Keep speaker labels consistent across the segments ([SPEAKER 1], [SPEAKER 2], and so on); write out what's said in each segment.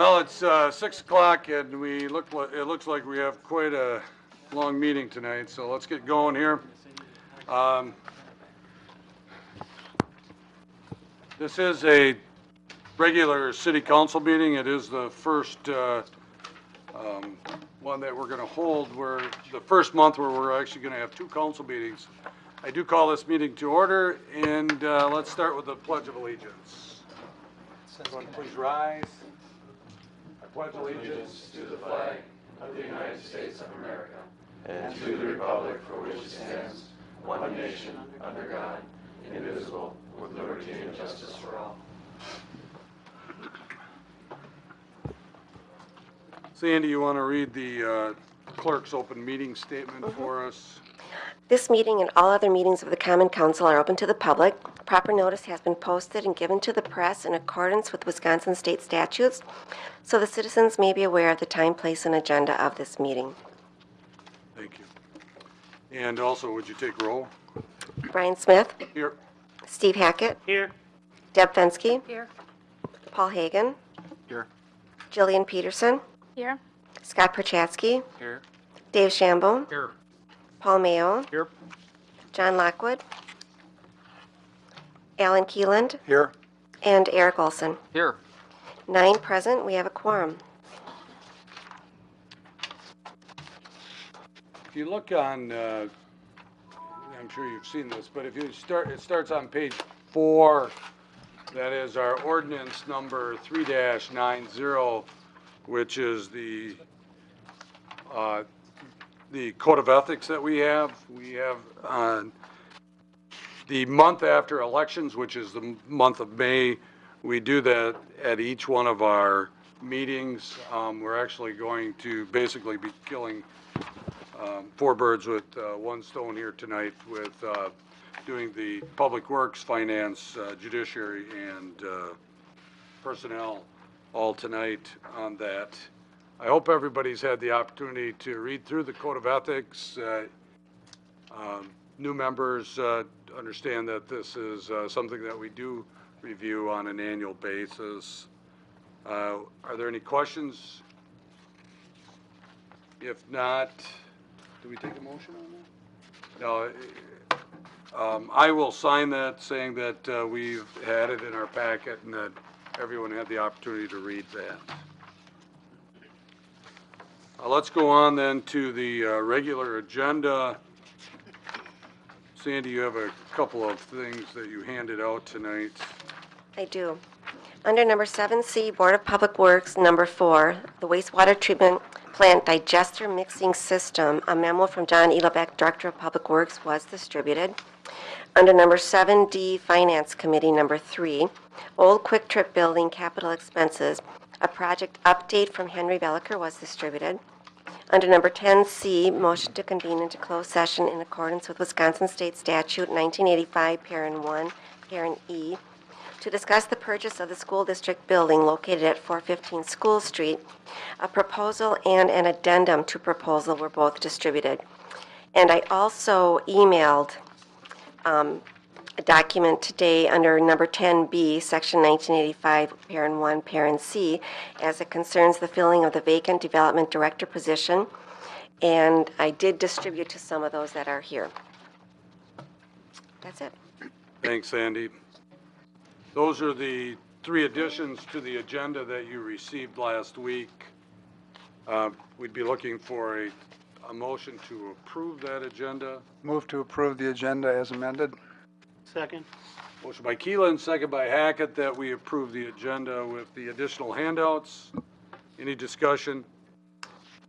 [SPEAKER 1] Well, it's 6 o'clock, and it looks like we have quite a long meeting tonight. So let's get going here. This is a regular city council meeting. It is the first one that we're going to hold. We're the first month where we're actually going to have 2 council meetings. I do call this meeting to order, and let's start with the Pledge of Allegiance. Everyone please rise. I pledge allegiance to the flag of the United States of America and to the republic for which it stands, one nation, under God, indivisible, with liberty and justice for all. Sandy, you want to read the clerk's open meeting statement for us?
[SPEAKER 2] This meeting and all other meetings of the Common Council are open to the public. Proper notice has been posted and given to the press in accordance with Wisconsin state statutes, so the citizens may be aware of the time, place, and agenda of this meeting.
[SPEAKER 1] Thank you. And also, would you take roll?
[SPEAKER 2] Brian Smith.
[SPEAKER 1] Here.
[SPEAKER 2] Steve Hackett.
[SPEAKER 3] Here.
[SPEAKER 2] Deb Fensky.
[SPEAKER 3] Here.
[SPEAKER 2] Paul Hagan.
[SPEAKER 1] Here.
[SPEAKER 2] Jillian Peterson.
[SPEAKER 3] Here.
[SPEAKER 2] Scott Perchatsky.
[SPEAKER 1] Here.
[SPEAKER 2] Dave Shambo.
[SPEAKER 1] Here.
[SPEAKER 2] Paul Mayo.
[SPEAKER 1] Here.
[SPEAKER 2] John Lockwood. Alan Keeland.
[SPEAKER 1] Here.
[SPEAKER 2] And Eric Olson.
[SPEAKER 1] Here.
[SPEAKER 2] 9 present. We have a quorum.
[SPEAKER 1] If you look on, I'm sure you've seen this, but if you start, it starts on page 4. That is our ordinance number 3-90, which is the code of ethics that we have. We have the month after elections, which is the month of May. We do that at each one of our meetings. We're actually going to basically be killing 4 birds with 1 stone here tonight with doing the Public Works, Finance, Judiciary, and Personnel all tonight on that. I hope everybody's had the opportunity to read through the Code of Ethics. New members understand that this is something that we do review on an annual basis. Are there any questions? If not, do we take a motion on that? No. I will sign that saying that we've had it in our packet and that everyone had the opportunity to read that. Let's go on then to the regular agenda. Sandy, you have a couple of things that you handed out tonight.
[SPEAKER 2] I do. Under number 7C, Board of Public Works, number 4, the wastewater treatment plant digester mixing system, a memo from John E. Lebeck, Director of Public Works, was distributed. Under number 7D, Finance Committee, number 3, Old Kwik Trip Building capital expenses, a project update from Henry Belliker was distributed. Under number 10C, motion to convene into closed session in accordance with Wisconsin State Statute 1985, Parent 1, Parent E, to discuss the purchase of the school district building located at 415 School Street. A proposal and an addendum to proposal were both distributed. And I also emailed a document today under number 10B, section 1985, parent 1, parent C, as it concerns the filling of the vacant development director position. And I did distribute to some of those that are here. That's it.
[SPEAKER 1] Thanks, Sandy. Those are the 3 additions to the agenda that you received last week. We'd be looking for a motion to approve that agenda.
[SPEAKER 4] Move to approve the agenda as amended.
[SPEAKER 3] Second.
[SPEAKER 1] Motion by Keelan, second by Hackett, that we approve the agenda with the additional handouts. Any discussion?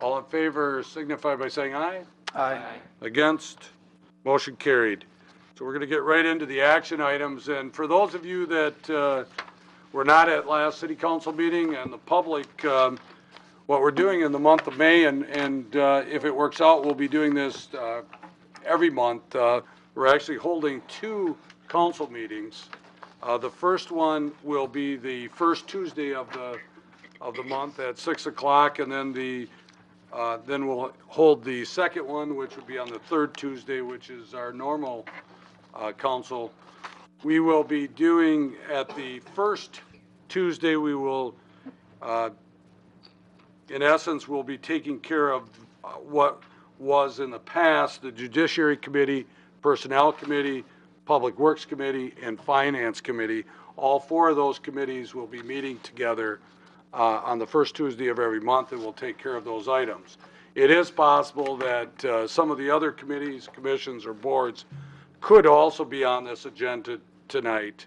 [SPEAKER 1] All in favor signify by saying aye.
[SPEAKER 4] Aye.
[SPEAKER 1] Against? Motion carried. So we're going to get right into the action items. And for those of you that were not at last city council meeting and the public, what we're doing in the month of May, and if it works out, we'll be doing this every month. We're actually holding 2 council meetings. The first one will be the first Tuesday of the month at 6 o'clock, and then then we'll hold the second one, which would be on the 3rd Tuesday, which is our normal council. We will be doing at the first Tuesday. We will in essence, will be taking care of what was in the past the Judiciary Committee, Personnel Committee, Public Works Committee, and Finance Committee. All four of those committees will be meeting together on the first Tuesday of every month, and will take care of those items. It is possible that some of the other committees, commissions, or boards could also be on this agenda tonight.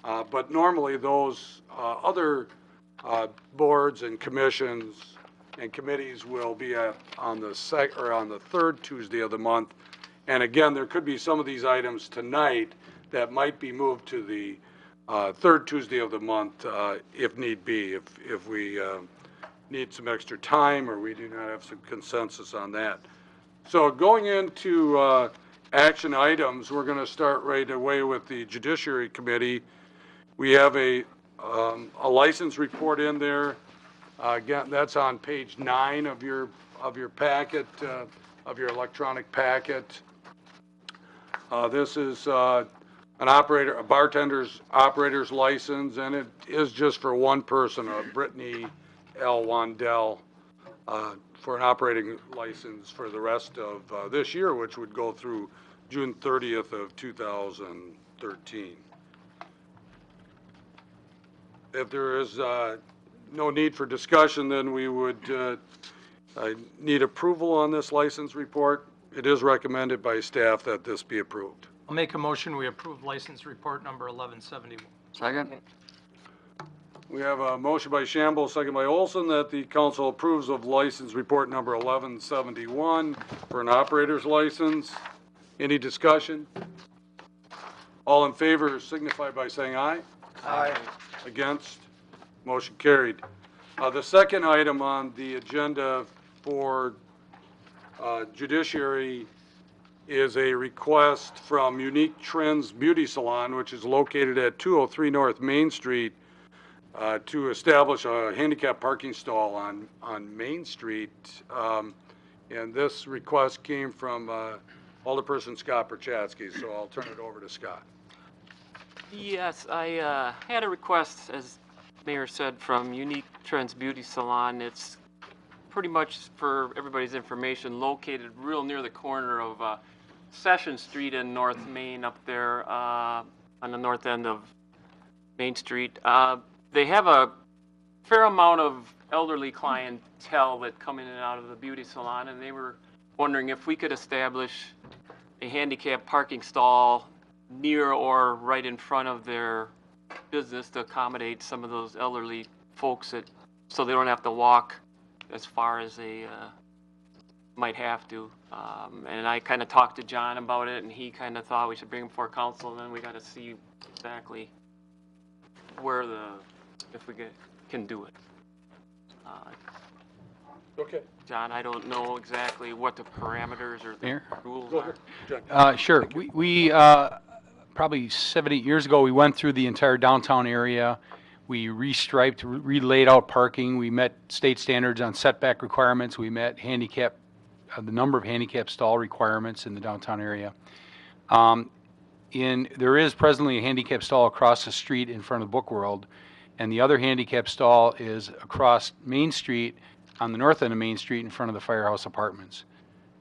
[SPEAKER 1] But normally those other boards and commissions and committees will be on the third Tuesday of the month. And again, there could be some of these items tonight that might be moved to the third Tuesday of the month if need be, if we need some extra time or we do not have some consensus on that. So going into action items, we're going to start right away with the Judiciary Committee. We have a license report in there. Again, that's on page 9 of your packet, of your electronic packet. This is a bartender's operator's license, and it is just for one person, Brittany L. Wandell, for an operating license for the rest of this year, which would go through June 30th of 2013. If there is no need for discussion, then we would need approval on this license report. It is recommended by staff that this be approved.
[SPEAKER 3] I'll make a motion, we approve license report number 1171.
[SPEAKER 4] Second?
[SPEAKER 1] We have a motion by Shambo, second by Olson, that the council approves of license report number 1171 for an operator's license. Any discussion? All in favor signify by saying aye.
[SPEAKER 4] Aye.
[SPEAKER 1] Against? Motion carried. The second item on the agenda for Judiciary is a request from Unique Trends Beauty Salon, which is located at 203 North Main Street, to establish a handicap parking stall on Main Street. And this request came from Alderperson Scott Perchatsky, so I'll turn it over to Scott.
[SPEAKER 5] Yes, I had a request, as Mayor said, from Unique Trends Beauty Salon. It's pretty much, for everybody's information, located real near the corner of Session Street and North Main, up there on the north end of Main Street. They have a fair amount of elderly clientele that come in and out of the beauty salon, and they were wondering if we could establish a handicap parking stall near or right in front of their business to accommodate some of those elderly folks, so they don't have to walk as far as they might have to. And I kind of talked to John about it, and he kind of thought we should bring him before council, and then we got to see exactly where if we can do it.
[SPEAKER 1] Okay.
[SPEAKER 5] John, I don't know exactly what the parameters or the
[SPEAKER 3] Mayor?
[SPEAKER 5] rules
[SPEAKER 1] Go
[SPEAKER 5] are.
[SPEAKER 1] ahead.
[SPEAKER 3] Sure. We probably 7, 8 years ago, we went through the entire downtown area. We restriped, relaid out parking. We met state standards on setback requirements. We met the number of handicap stall requirements in the downtown area. There is presently a handicap stall across the street in front of Book World, and the other handicap stall is across Main Street, on the north end of Main Street, in front of the Firehouse Apartments.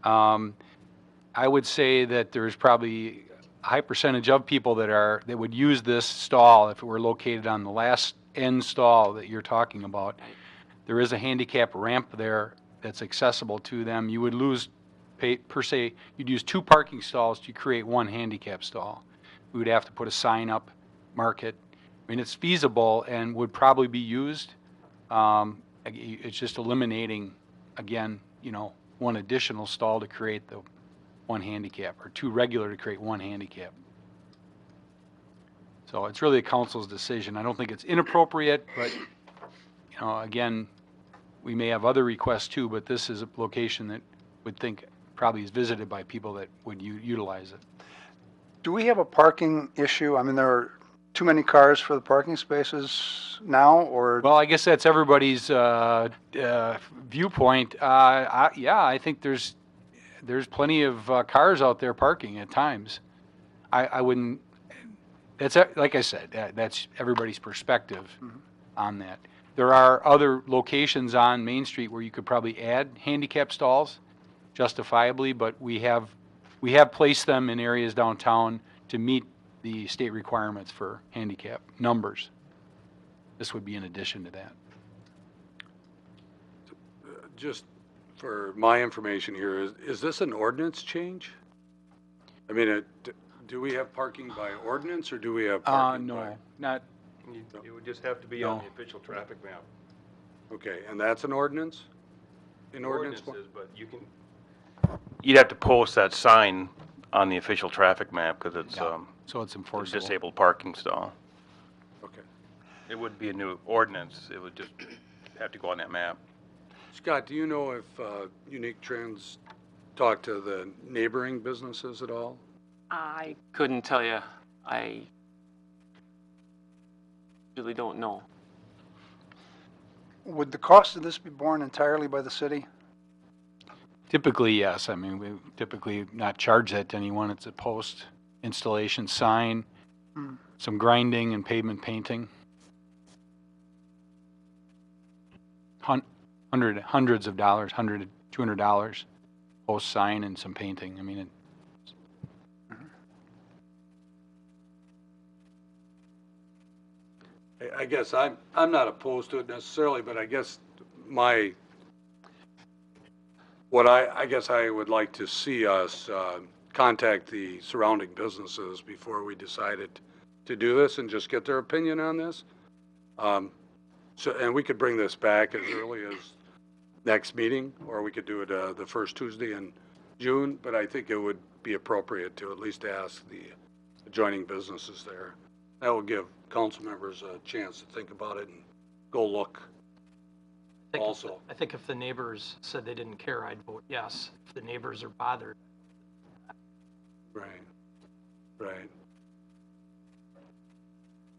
[SPEAKER 3] I would say that there's probably a high percentage of people that would use this stall if it were located on the last end stall that you're talking about. There is a handicap ramp there that's accessible to them. You would lose, per se, you'd use 2 parking stalls to create 1 handicap stall. We would have to put a sign up, mark it. I mean, it's feasible and would probably be used. It's just eliminating, again, 1 additional stall to create the 1 handicap, or 2 regular to create 1 handicap. So it's really the council's decision. I don't think it's inappropriate, but, again, we may have other requests too, but this is a location that would think probably is visited by people that would utilize it.
[SPEAKER 4] Do we have a parking issue? I mean, there are too many cars for the parking spaces now, or?
[SPEAKER 3] Well, I guess that's everybody's viewpoint. Yeah, I think there's plenty of cars out there parking at times. I wouldn't. That's like I said. That's everybody's perspective on that. There are other locations on Main Street where you could probably add handicap stalls justifiably, but we have placed them in areas downtown to meet the state requirements for handicap numbers. This would be in addition to that.
[SPEAKER 1] Just for my information here, is this an ordinance change? I mean, do we have parking by ordinance, or do we have parking by?
[SPEAKER 3] No, not,
[SPEAKER 6] It would just have to be on the official traffic map.
[SPEAKER 1] Okay, and that's an ordinance? In ordinance?
[SPEAKER 6] Ordinances, but you can. You'd have to post that sign on the official traffic map because it's
[SPEAKER 3] so it's
[SPEAKER 6] a
[SPEAKER 3] enforceable.
[SPEAKER 6] disabled parking stall.
[SPEAKER 1] Okay.
[SPEAKER 6] It wouldn't be a new ordinance. It would just have to go on that map.
[SPEAKER 1] Scott, do you know if Unique Trends talked to the neighboring businesses at all?
[SPEAKER 5] I couldn't tell you. I really don't know.
[SPEAKER 4] Would the cost of this be borne entirely by the city?
[SPEAKER 3] Typically, yes. I mean, we typically not charge that to anyone. It's a post installation sign, some grinding and pavement painting. Hundreds of dollars, $100 to $200 post sign and some painting. I mean,
[SPEAKER 1] I guess I'm not opposed to it necessarily, but I guess I guess I would like to see us contact the surrounding businesses before we decided to do this and just get their opinion on this. And we could bring this back as early as next meeting, or we could do it the first Tuesday in June, but I think it would be appropriate to at least ask the adjoining businesses there. That will give council members a chance to think about it and go look also.
[SPEAKER 7] I think if the neighbors said they didn't care, I'd vote yes. If the neighbors are bothered.
[SPEAKER 1] Right, right.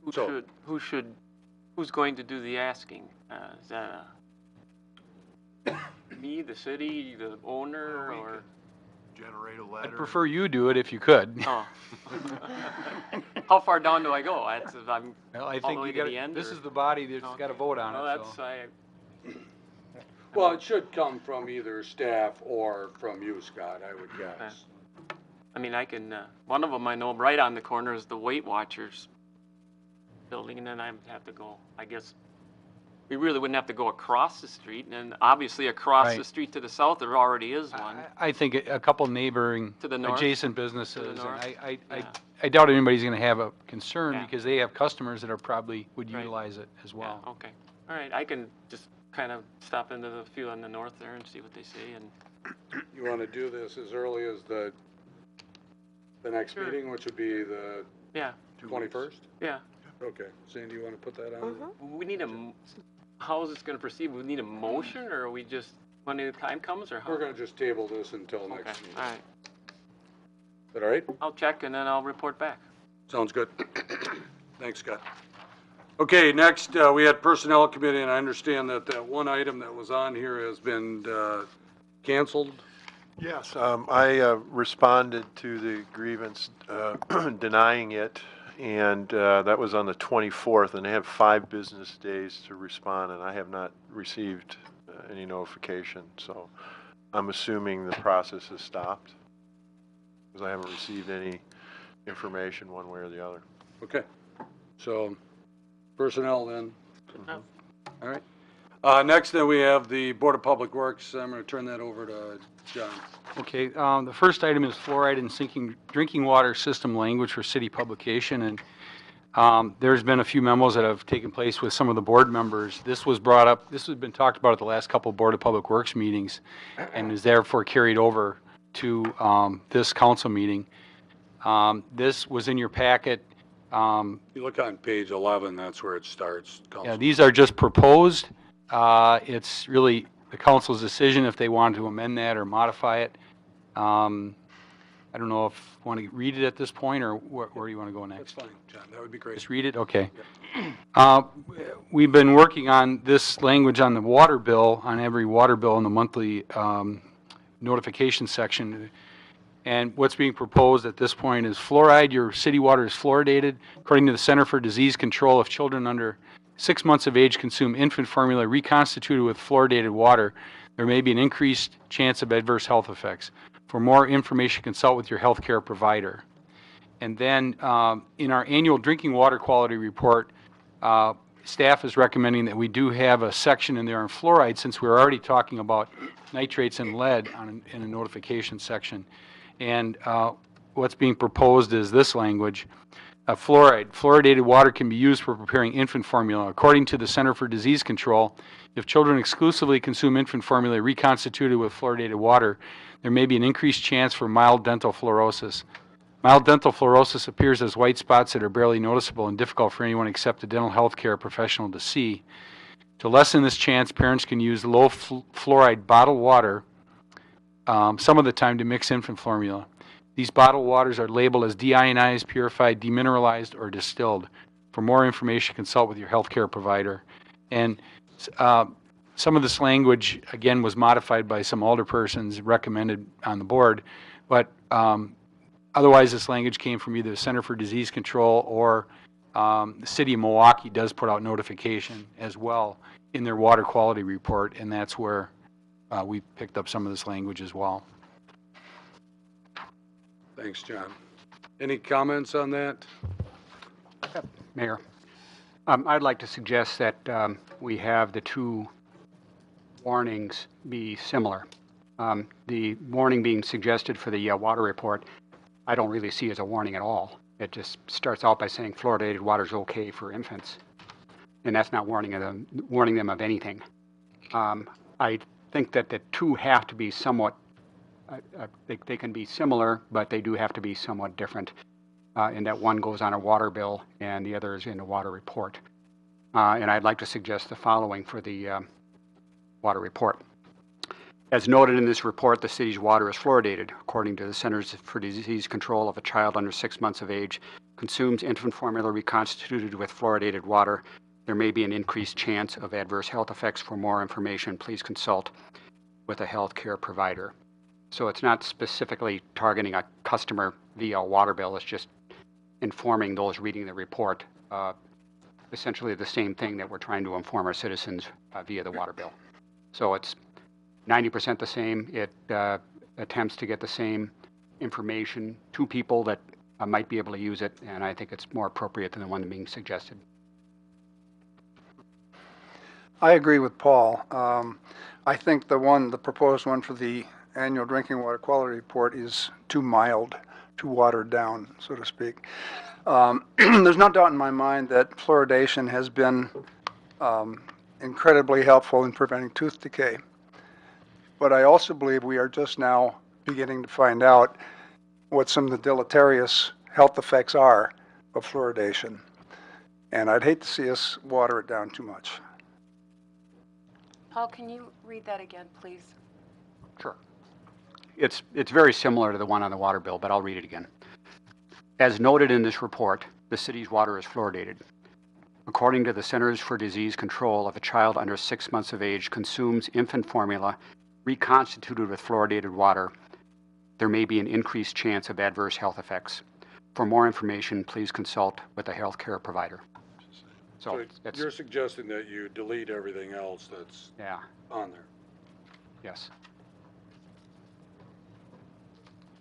[SPEAKER 5] Who's going to do the asking? Is that me, the city, the owner, or?
[SPEAKER 8] Generate a
[SPEAKER 3] I'd
[SPEAKER 8] letter.
[SPEAKER 3] prefer you do it if you could.
[SPEAKER 5] Oh. How far down do I go? I'm
[SPEAKER 3] Well, I
[SPEAKER 5] all the
[SPEAKER 3] think
[SPEAKER 5] way
[SPEAKER 3] you
[SPEAKER 5] to the end,
[SPEAKER 3] this
[SPEAKER 5] or?
[SPEAKER 3] is the body that's got to vote on
[SPEAKER 5] Well,
[SPEAKER 3] it.
[SPEAKER 5] that's,
[SPEAKER 3] So.
[SPEAKER 1] Well, it should come from either staff or from you, Scott, I would guess.
[SPEAKER 5] I mean, I can, one of them I know right on the corner is the Weight Watchers building, and then I'd have to go, I guess, we really wouldn't have to go across the street, and obviously across the
[SPEAKER 3] Right.
[SPEAKER 5] street to the south, there already is one.
[SPEAKER 3] I think a couple neighboring
[SPEAKER 5] To the north?
[SPEAKER 3] adjacent businesses,
[SPEAKER 5] north?
[SPEAKER 3] and
[SPEAKER 5] Yeah.
[SPEAKER 3] I doubt anybody's going to have a concern
[SPEAKER 5] Yeah.
[SPEAKER 3] because they have customers that are probably would
[SPEAKER 5] Right.
[SPEAKER 3] utilize it as well.
[SPEAKER 5] Yeah, okay. All right, I can just kind of stop into the few on the north there and see what they say, and
[SPEAKER 1] You want to do this as early as the next
[SPEAKER 5] Sure.
[SPEAKER 1] meeting, which would be the
[SPEAKER 5] yeah,
[SPEAKER 1] 21st?
[SPEAKER 5] yeah.
[SPEAKER 1] Okay, Sandy, you want to put that on?
[SPEAKER 2] Mm-hmm.
[SPEAKER 5] We need how is this gonna proceed? We need a motion, or are we just, when the time comes, or how?
[SPEAKER 1] We're going to just table this until
[SPEAKER 5] Okay,
[SPEAKER 1] next meeting.
[SPEAKER 5] all right.
[SPEAKER 1] Is that all right?
[SPEAKER 5] I'll check and then I'll report back.
[SPEAKER 1] Sounds good. Thanks, Scott. Okay, next, we had Personnel Committee, and I understand that that one item that was on here has been canceled.
[SPEAKER 8] Yes, I responded to the grievance denying it, and that was on the 24th, and they have 5 business days to respond, and I have not received any notification, so I'm assuming the process has stopped, because I haven't received any information one way or the other.
[SPEAKER 1] Okay, so personnel then.
[SPEAKER 5] No.
[SPEAKER 1] All right. Next, then, we have the Board of Public Works. I'm going to turn that over to John.
[SPEAKER 3] Okay, the first item is fluoride in sinking drinking water system language for city publication, and there's been a few memos that have taken place with some of the board members. This was brought up, this has been talked about at the last couple of Board of Public Works meetings, and is therefore carried over to this council meeting. This was in your packet.
[SPEAKER 1] You look on page 11, that's where it starts.
[SPEAKER 3] Yeah,
[SPEAKER 1] Council.
[SPEAKER 3] these are just proposed. It's really the council's decision if they want to amend that or modify it. I don't know if you want to read it at this point, or where do you want to go
[SPEAKER 1] That's
[SPEAKER 3] next?
[SPEAKER 1] fine, John, that would be great.
[SPEAKER 3] Just read it? Okay. We've been working on this language on the water bill, on every water bill in the monthly notification section. And what's being proposed at this point is fluoride. Your city water is fluoridated. According to the Center for Disease Control, if children under 6 months of age consume infant formula reconstituted with fluoridated water, there may be an increased chance of adverse health effects. For more information, consult with your healthcare provider. And then in our annual drinking water quality report, staff is recommending that we do have a section in there on fluoride, since we're already talking about nitrates and lead in a notification section. And what's being proposed is this language. Fluoride. Fluoridated water can be used for preparing infant formula. According to the Center for Disease Control, if children exclusively consume infant formula reconstituted with fluoridated water, there may be an increased chance for mild dental fluorosis. Mild dental fluorosis appears as white spots that are barely noticeable and difficult for anyone except a dental health care professional to see. To lessen this chance, parents can use low fluoride bottled water some of the time to mix infant formula. These bottled waters are labeled as deionized, purified, demineralized, or distilled. For more information, consult with your healthcare provider. And some of this language, again, was modified by some alderpersons recommended on the board, but otherwise this language came from either the Center for Disease Control or the City of Milwaukee does put out notification as well in their water quality report, and that's where we picked up some of this language as well.
[SPEAKER 1] Thanks, John. Any comments on that?
[SPEAKER 9] Mayor, I'd like to suggest that we have the two warnings be similar. The warning being suggested for the water report, I don't really see as a warning at all. It just starts out by saying fluoridated water is okay for infants, and that's not warning them of anything. I think that the two have to be somewhat. They can be similar, but they do have to be somewhat different in that one goes on a water bill and the other is in a water report. And I'd like to suggest the following for the water report. As noted in this report, the city's water is fluoridated. According to the Centers for Disease Control, if a child under 6 months of age consumes infant formula reconstituted with fluoridated water, there may be an increased chance of adverse health effects. For more information, please consult with a healthcare provider. So it's not specifically targeting a customer via a water bill, it's just informing those reading the report, essentially the same thing that we're trying to inform our citizens via the water bill. So it's 90% the same. It attempts to get the same information to people that might be able to use it, and I think it's more appropriate than the one being suggested.
[SPEAKER 4] I agree with Paul. I think the proposed one for the annual drinking water quality report is too mild, too watered down, so to speak. There's no doubt in my mind that fluoridation has been incredibly helpful in preventing tooth decay. But I also believe we are just now beginning to find out what some of the deleterious health effects are of fluoridation. And I'd hate to see us water it down too much.
[SPEAKER 10] Paul, can you read that again, please?
[SPEAKER 9] Sure. It's very similar to the one on the water bill, but I'll read it again. As noted in this report, the city's water is fluoridated. According to the Centers for Disease Control, if a child under 6 months of age consumes infant formula reconstituted with fluoridated water, there may be an increased chance of adverse health effects. For more information, please consult with a healthcare provider.
[SPEAKER 1] So you're suggesting that you delete everything else that's on there?
[SPEAKER 9] Yes.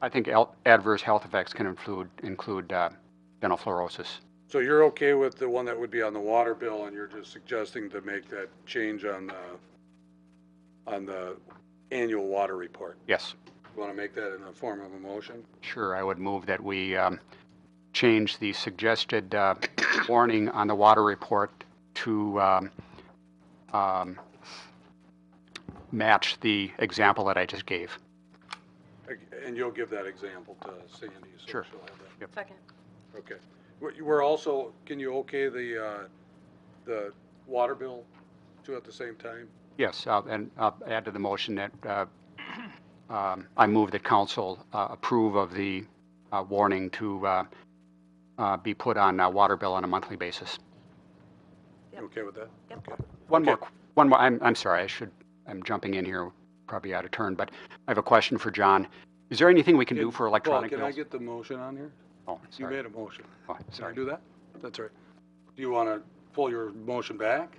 [SPEAKER 9] I think adverse health effects can include dental fluorosis.
[SPEAKER 1] So you're okay with the one that would be on the water bill, and you're just suggesting to make that change on the annual water report?
[SPEAKER 9] Yes.
[SPEAKER 1] You want to make that in the form of a motion?
[SPEAKER 9] Sure, I would move that we change the suggested warning on the water report to match the example that I just gave.
[SPEAKER 1] And you'll give that example to Sandy, so
[SPEAKER 9] Sure.
[SPEAKER 1] she'll have that.
[SPEAKER 9] Yep.
[SPEAKER 10] Second.
[SPEAKER 1] Okay. We're also, can you okay the water bill too at the same time?
[SPEAKER 9] Yes, and I'll add to the motion that I move that council approve of the warning to be put on water bill on a monthly basis.
[SPEAKER 10] Yep.
[SPEAKER 1] You okay with that?
[SPEAKER 10] Yep.
[SPEAKER 1] Okay.
[SPEAKER 9] One more. I'm sorry. I'm jumping in here, probably out of turn, but I have a question for John. Is there anything we can do for electronic
[SPEAKER 1] Paul,
[SPEAKER 9] bills?
[SPEAKER 1] can I get the motion on here?
[SPEAKER 9] Oh,
[SPEAKER 1] You
[SPEAKER 9] sorry.
[SPEAKER 1] made a motion.
[SPEAKER 9] Oh,
[SPEAKER 1] Can I
[SPEAKER 9] sorry.
[SPEAKER 1] do that? That's all right. Do you want to pull your motion back?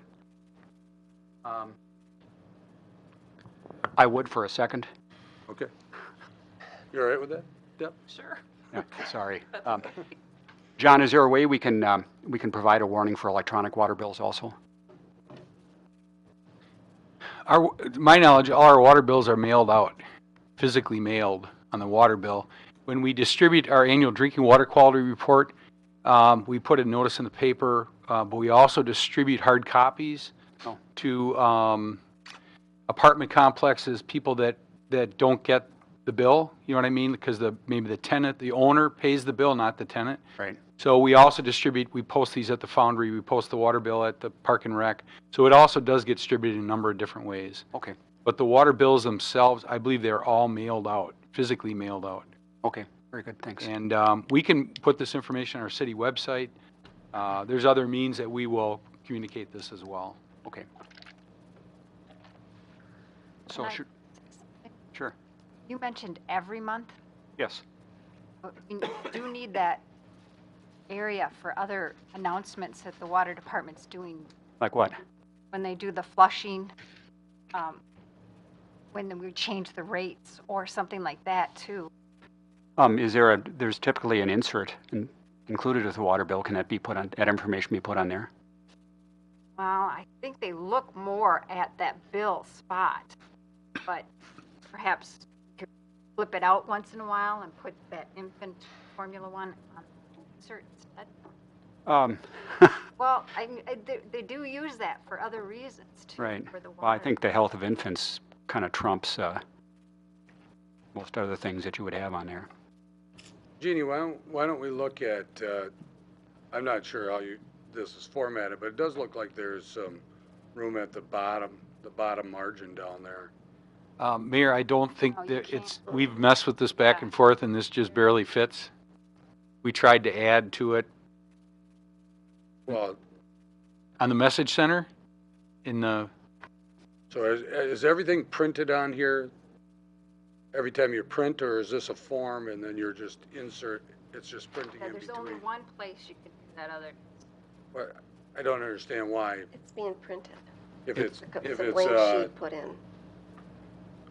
[SPEAKER 9] I would for a second.
[SPEAKER 1] Okay. You all right with that, Deb?
[SPEAKER 10] Sure.
[SPEAKER 9] Yeah, sorry. John, is there a way we can provide a warning for electronic water bills also?
[SPEAKER 3] My knowledge, all our water bills are mailed out, physically mailed on the water bill. When we distribute our annual drinking water quality report, we put a notice in the paper, but we also distribute hard copies to apartment complexes, people that don't get the bill, you know what I mean? Because maybe the tenant, the owner pays the bill, not the tenant.
[SPEAKER 9] Right.
[SPEAKER 3] So we also distribute, we post these at the Foundry, we post the water bill at the Park and Rec. So it also does get distributed in a number of different ways.
[SPEAKER 9] Okay.
[SPEAKER 3] But the water bills themselves, I believe they're all mailed out, physically mailed out.
[SPEAKER 9] Okay. Very good. Thanks.
[SPEAKER 3] And we can put this information on our city website. There's other means that we will communicate this as well.
[SPEAKER 9] Okay. So
[SPEAKER 11] Can I-
[SPEAKER 9] sure.
[SPEAKER 11] You mentioned every month.
[SPEAKER 9] Yes.
[SPEAKER 11] You do need that area for other announcements that the water department's doing
[SPEAKER 9] Like what?
[SPEAKER 11] when they do the flushing, when we change the rates or something like that too.
[SPEAKER 9] There's typically an insert included with the water bill. Can that information be put on there?
[SPEAKER 11] Well, I think they look more at that bill spot, but perhaps you could flip it out once in a while and put that infant formula one on the insert instead. Well, they do use that for other reasons too.
[SPEAKER 9] Right.
[SPEAKER 11] For the water.
[SPEAKER 9] Well, I think the health of infants kind of trumps most other things that you would have on there.
[SPEAKER 1] Jeannie, why don't we look at, I'm not sure how this is formatted, but it does look like there's some room at the bottom margin down there.
[SPEAKER 3] Mayor, I don't think
[SPEAKER 11] No, you
[SPEAKER 3] that we've messed with this back and forth and this just barely fits. We tried to add to it
[SPEAKER 1] Well,
[SPEAKER 3] on the message center
[SPEAKER 1] so is everything printed on here every time you print, or is this a form and then you're just it's just printing
[SPEAKER 11] Yeah,
[SPEAKER 1] in
[SPEAKER 11] there's only
[SPEAKER 1] between?
[SPEAKER 11] one place you can do that other.
[SPEAKER 1] Well, I don't understand why,
[SPEAKER 2] It's being printed.
[SPEAKER 1] if it's,
[SPEAKER 2] It's a blank sheet put in.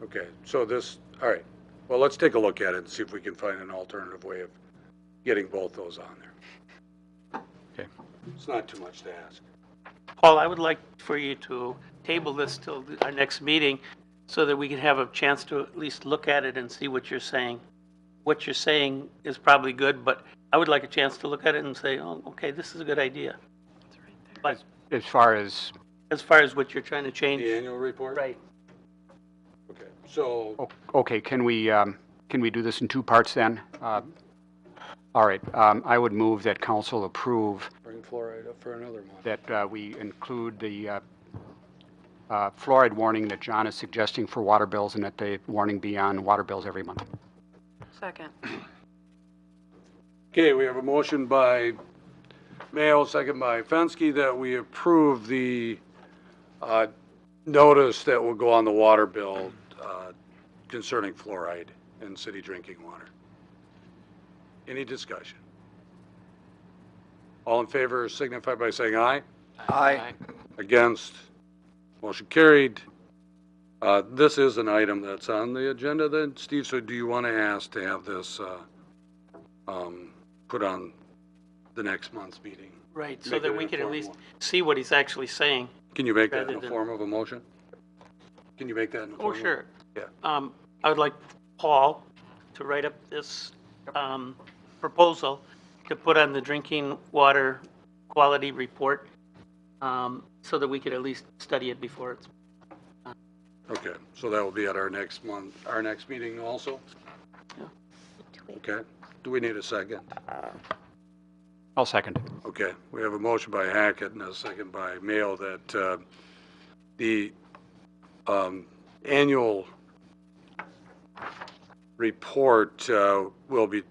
[SPEAKER 1] okay, so all right. Well, let's take a look at it and see if we can find an alternative way of getting both those on there.
[SPEAKER 3] Okay.
[SPEAKER 1] It's not too much to ask.
[SPEAKER 12] Paul, I would like for you to table this till our next meeting so that we can have a chance to at least look at it and see what you're saying. What you're saying is probably good, but I would like a chance to look at it and say, oh, okay, this is a good idea. But
[SPEAKER 9] As far as
[SPEAKER 12] what you're trying to change.
[SPEAKER 1] The annual report?
[SPEAKER 12] Right.
[SPEAKER 1] Okay, so,
[SPEAKER 9] okay, can we do this in two parts then? All right. I would move that council approve
[SPEAKER 1] bring fluoride up for another month.
[SPEAKER 9] that we include the fluoride warning that John is suggesting for water bills, and that the warning be on water bills every month.
[SPEAKER 10] Second.
[SPEAKER 1] Okay, we have a motion by Mayo, second by Fensky, that we approve the notice that will go on the water bill concerning fluoride in city drinking water. Any discussion? All in favor signify by saying aye.
[SPEAKER 4] Aye.
[SPEAKER 1] Against? Motion carried. This is an item that's on the agenda then, Steve, so do you want to ask to have this put on the next month's meeting?
[SPEAKER 12] Right, so
[SPEAKER 1] Make
[SPEAKER 12] that
[SPEAKER 1] it
[SPEAKER 12] we
[SPEAKER 1] an
[SPEAKER 12] can at
[SPEAKER 1] informal.
[SPEAKER 12] least see what he's actually saying.
[SPEAKER 1] Can you make that in
[SPEAKER 12] Rather
[SPEAKER 1] the
[SPEAKER 12] than-
[SPEAKER 1] form of a motion? Can you make that in the form
[SPEAKER 12] Oh,
[SPEAKER 1] of?
[SPEAKER 12] sure.
[SPEAKER 1] Yeah.
[SPEAKER 12] I would like Paul to write up this proposal to put on the drinking water quality report so that we could at least study it before it's.
[SPEAKER 1] Okay, so that will be at our next meeting also? Okay, do we need a second?
[SPEAKER 9] I'll second it.
[SPEAKER 1] Okay, we have a motion by Hackett and a second by Mayo that the annual report will be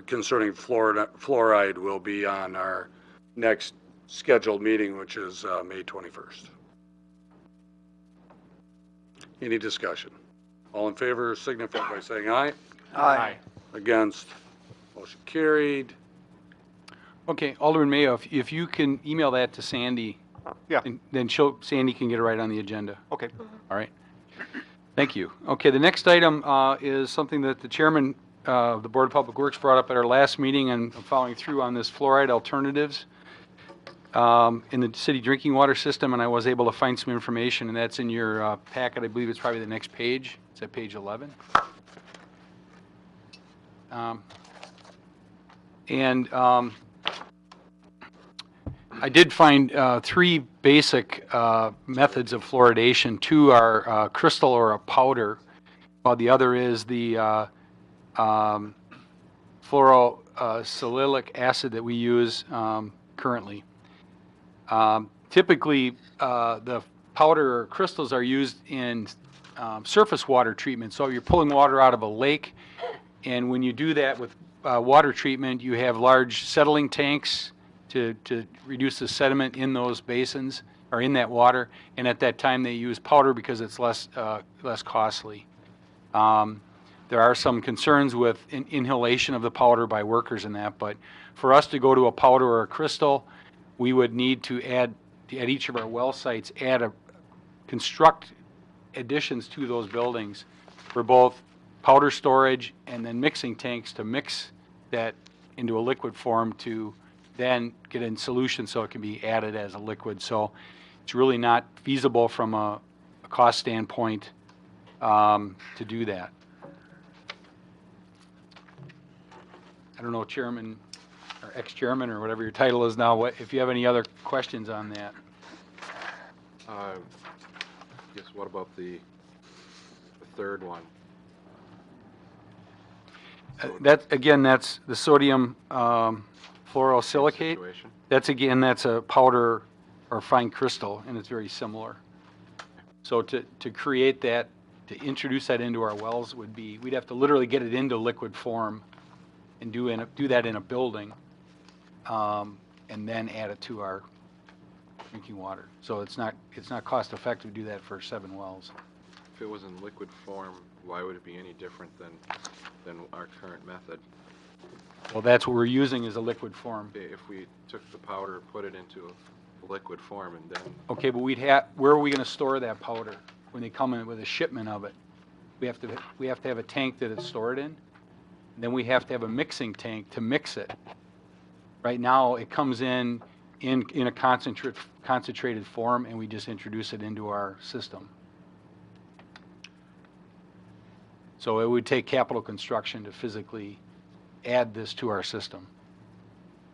[SPEAKER 1] concerning fluoride will be on our next scheduled meeting, which is May 21st. Any discussion? All in favor signify by saying aye.
[SPEAKER 4] Aye.
[SPEAKER 1] Against? Motion carried.
[SPEAKER 3] Okay, Alderman Mayo, if you can email that to Sandy
[SPEAKER 9] Yeah.
[SPEAKER 3] And then Sandy can get it right on the agenda.
[SPEAKER 9] Okay.
[SPEAKER 3] All right. Thank you. Okay, the next item is something that the chairman of the Board of Public Works brought up at our last meeting, and I'm following through on this fluoride alternatives in the city drinking water system, and I was able to find some information, and that's in your packet. I believe it's probably the next page. It's at page 11. I did find three basic methods of fluoridation. Two are crystal or a powder, while the other is the fluorosililic acid that we use currently. Typically, the powder or crystals are used in surface water treatment. So you're pulling water out of a lake, and when you do that with water treatment, you have large settling tanks to reduce the sediment in those basins or in that water. And at that time, they use powder because it's less costly. There are some concerns with inhalation of the powder by workers in that, but for us to go to a powder or a crystal, we would need to add, at each of our well sites, construct additions to those buildings for both powder storage and then mixing tanks to mix that into a liquid form to then get in solution so it can be added as a liquid. So it's really not feasible from a cost standpoint to do that. I don't know, Chairman or ex-chairman or whatever your title is now, if you have any other questions on that.
[SPEAKER 13] Yes, what about the third one?
[SPEAKER 3] That's the sodium fluorosilicate.
[SPEAKER 13] Situation?
[SPEAKER 3] That's a powder or fine crystal, and it's very similar. So to create that, to introduce that into our wells we'd have to literally get it into liquid form and do that in a building, and then add it to our drinking water. So it's not cost effective to do that for 7 wells.
[SPEAKER 13] If it was in liquid form, why would it be any different than our current method?
[SPEAKER 3] Well, that's what we're using as a liquid form.
[SPEAKER 13] If we took the powder, put it into a liquid form, and then...
[SPEAKER 3] Okay, but where are we going to store that powder when they come in with a shipment of it? We have to have a tank that it's stored in. Then we have to have a mixing tank to mix it. Right now, it comes in a concentrated form, and we just introduce it into our system. So it would take capital construction to physically add this to our system.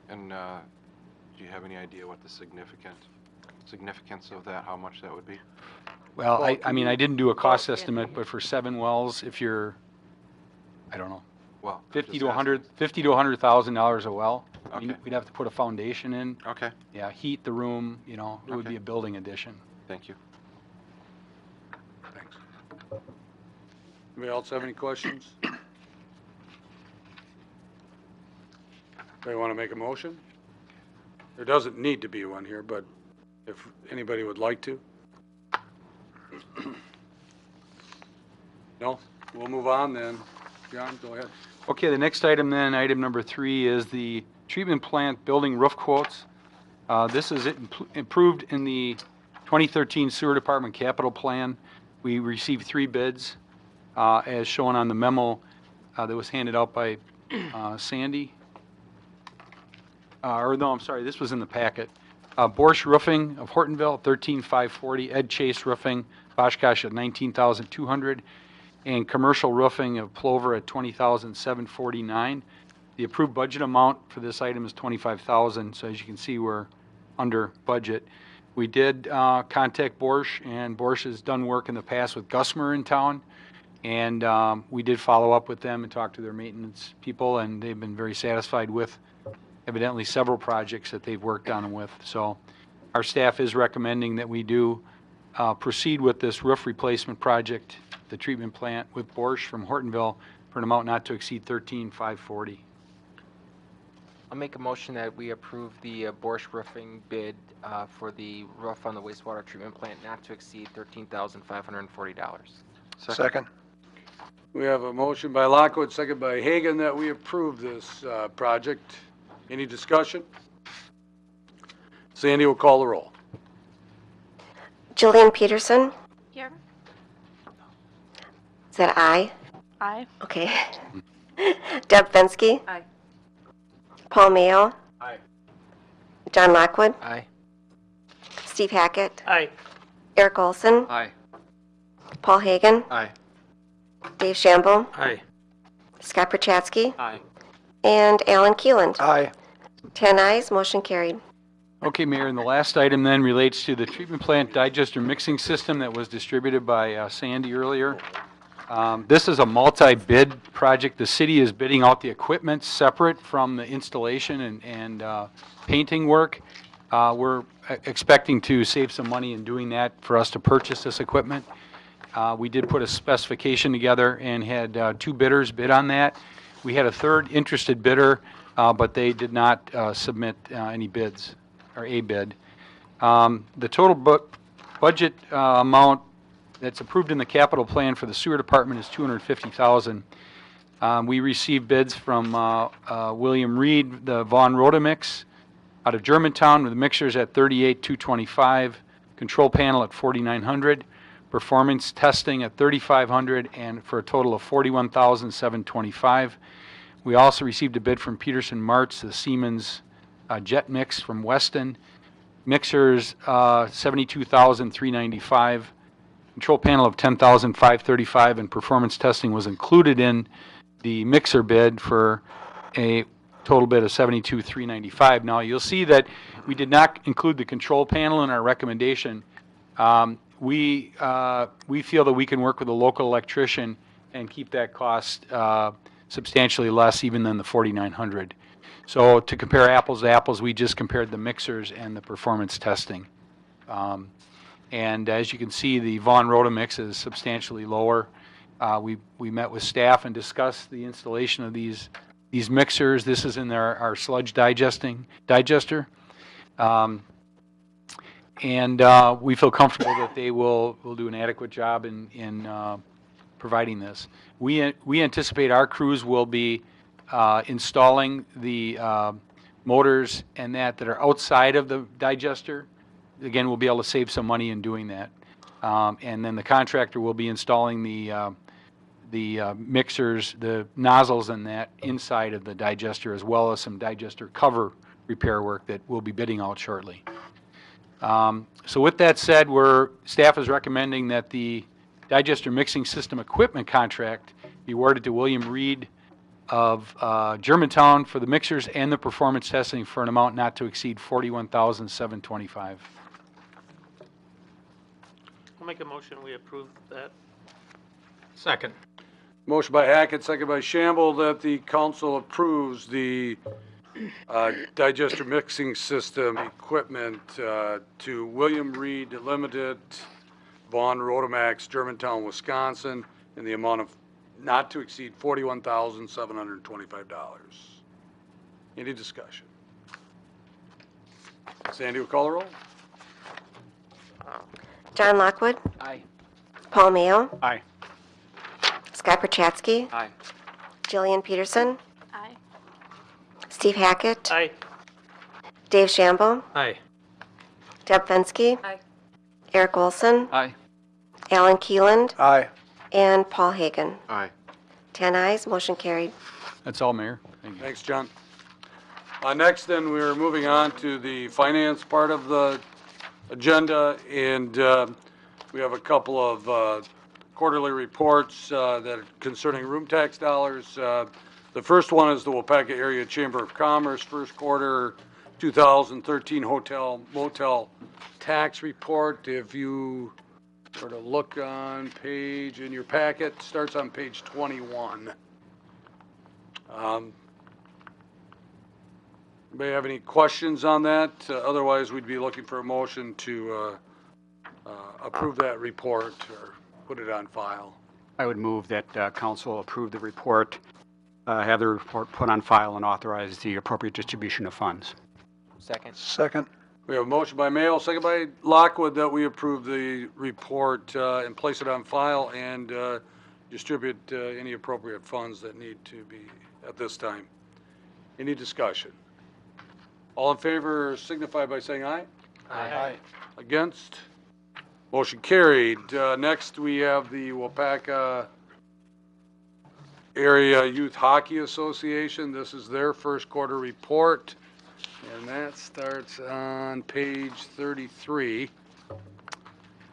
[SPEAKER 13] And do you have any idea what the significance of that, how much that would be?
[SPEAKER 3] Well, I mean, I didn't do a cost estimate, but for 7 wells, if you're, I don't know,
[SPEAKER 13] Well,
[SPEAKER 3] $50,000 to $100,000 a well.
[SPEAKER 13] Okay.
[SPEAKER 3] We'd have to put a foundation in.
[SPEAKER 13] Okay,
[SPEAKER 3] Yeah, heat the room, it would
[SPEAKER 13] Okay.
[SPEAKER 3] be a building addition.
[SPEAKER 13] thank you.
[SPEAKER 1] Thanks. Anybody else have any questions? Anybody want to make a motion? There doesn't need to be one here, but if anybody would like to. No? We'll move on then. John, go ahead.
[SPEAKER 3] Okay, the next item then, item number 3, is the treatment plant building roof quotes. This is improved in the 2013 Sewer Department Capital Plan. We received 3 bids, as shown on the memo that was handed out by Sandy. This was in the packet. Borsch Roofing of Hortonville, $13,540. Ed Chase Roofing, Oshkosh at $19,200. And Commercial Roofing of Plover at $20,749. The approved budget amount for this item is $25,000, so as you can see, we're under budget. We did contact Borsch, and Borsch has done work in the past with Gusmer in town, and we did follow up with them and talk to their maintenance people, and they've been very satisfied with evidently several projects that they've worked on with. So our staff is recommending that we do proceed with this roof replacement project, the treatment plant with Borsch from Hortonville, for an amount not to exceed $13,540.
[SPEAKER 14] I'll make a motion that we approve the Borsch Roofing bid for the roof on the wastewater treatment plant not to exceed $13,540.
[SPEAKER 4] Second.
[SPEAKER 1] We have a motion by Lockwood, second by Hagan, that we approve this project. Any discussion? Sandy will call the roll.
[SPEAKER 2] Jillian Peterson.
[SPEAKER 10] Here.
[SPEAKER 2] Is that I?
[SPEAKER 10] Aye.
[SPEAKER 2] Okay. Deb Fensky.
[SPEAKER 10] Aye.
[SPEAKER 2] Paul Mayo.
[SPEAKER 7] Aye.
[SPEAKER 2] John Lockwood.
[SPEAKER 14] Aye.
[SPEAKER 2] Steve Hackett.
[SPEAKER 12] Aye.
[SPEAKER 2] Eric Olson.
[SPEAKER 13] Aye.
[SPEAKER 2] Paul Hagan.
[SPEAKER 13] Aye.
[SPEAKER 2] Dave Shamble.
[SPEAKER 12] Aye.
[SPEAKER 2] Scott Perchatsky.
[SPEAKER 5] Aye.
[SPEAKER 2] And Alan Keeland.
[SPEAKER 4] Aye.
[SPEAKER 2] 10 ayes, motion carried.
[SPEAKER 3] Okay, Mayor, and the last item then relates to the treatment plant digester mixing system that was distributed by Sandy earlier. This is a multi-bid project. The city is bidding out the equipment separate from the installation and painting work. We're expecting to save some money in doing that for us to purchase this equipment. We did put a specification together and had 2 bidders bid on that. We had a third interested bidder, but they did not submit any bids, or a bid. The total budget amount that's approved in the capital plan for the sewer department is $250,000. We received bids from William Reed, the Von Rodemix out of Germantown, with mixers at $38,225, control panel at $4,900, performance testing at $3,500, and for a total of $41,725. We also received a bid from Peterson Martz, the Siemens jet mix from Weston. Mixers, $72,395. Control panel of $10,535, and performance testing was included in the mixer bid for a total bid of $72,395. Now, you'll see that we did not include the control panel in our recommendation. We feel that we can work with a local electrician and keep that cost substantially less even than the $4,900. So to compare apples to apples, we just compared the mixers and the performance testing. And as you can see, the Von Rodemix is substantially lower. We met with staff and discussed the installation of these mixers. This is in our sludge digester. And we feel comfortable that they will do an adequate job in providing this. We anticipate our crews will be installing the motors and that are outside of the digester. Again, we'll be able to save some money in doing that. And then the contractor will be installing the mixers, the nozzles and that inside of the digester, as well as some digester cover repair work that we'll be bidding out shortly. So with that said, staff is recommending that the digester mixing system equipment contract be awarded to William Reed of Germantown for the mixers and the performance testing for an amount not to exceed $41,725.
[SPEAKER 12] I'll make a motion, we approve that.
[SPEAKER 7] Second.
[SPEAKER 1] Motion by Hackett, second by Shamble, that the council approves the digester mixing system equipment to William Reed Limited, Von Rodemax, Germantown, Wisconsin, in the amount of not to exceed $41,725. Any discussion? Sandy will call the roll.
[SPEAKER 2] John Lockwood.
[SPEAKER 14] Aye.
[SPEAKER 2] Paul Mayo.
[SPEAKER 9] Aye.
[SPEAKER 2] Scott Perchatsky.
[SPEAKER 5] Aye.
[SPEAKER 2] Jillian Peterson.
[SPEAKER 10] Aye.
[SPEAKER 2] Steve Hackett.
[SPEAKER 12] Aye.
[SPEAKER 2] Dave Shamble.
[SPEAKER 7] Aye.
[SPEAKER 2] Deb Fensky.
[SPEAKER 10] Aye.
[SPEAKER 2] Eric Olson.
[SPEAKER 13] Aye.
[SPEAKER 2] Alan Keeland.
[SPEAKER 4] Aye.
[SPEAKER 2] And Paul Hagan.
[SPEAKER 13] Aye.
[SPEAKER 2] 10 ayes, motion carried.
[SPEAKER 3] That's all, Mayor. Thank you.
[SPEAKER 1] Thanks, John. Next, then, we're moving on to the finance part of the agenda, and we have a couple of quarterly reports that are concerning room tax dollars. The first one is the Waupaca Area Chamber of Commerce first quarter 2013 hotel motel tax report. If you were to look on page in your packet, starts on page 21. Anybody have any questions on that? Otherwise, we'd be looking for a motion to approve that report or put it on file.
[SPEAKER 9] I would move that council approve the report, have the report put on file, and authorize the appropriate distribution of funds.
[SPEAKER 14] Second.
[SPEAKER 4] Second.
[SPEAKER 1] We have a motion by Mayo, second by Lockwood, that we approve the report and place it on file and distribute any appropriate funds that need to be at this time. Any discussion? All in favor signify by saying aye.
[SPEAKER 12] Aye.
[SPEAKER 1] Against? Motion carried. Next, we have the Waupaca Area Youth Hockey Association. This is their first quarter report, and that starts on page 33.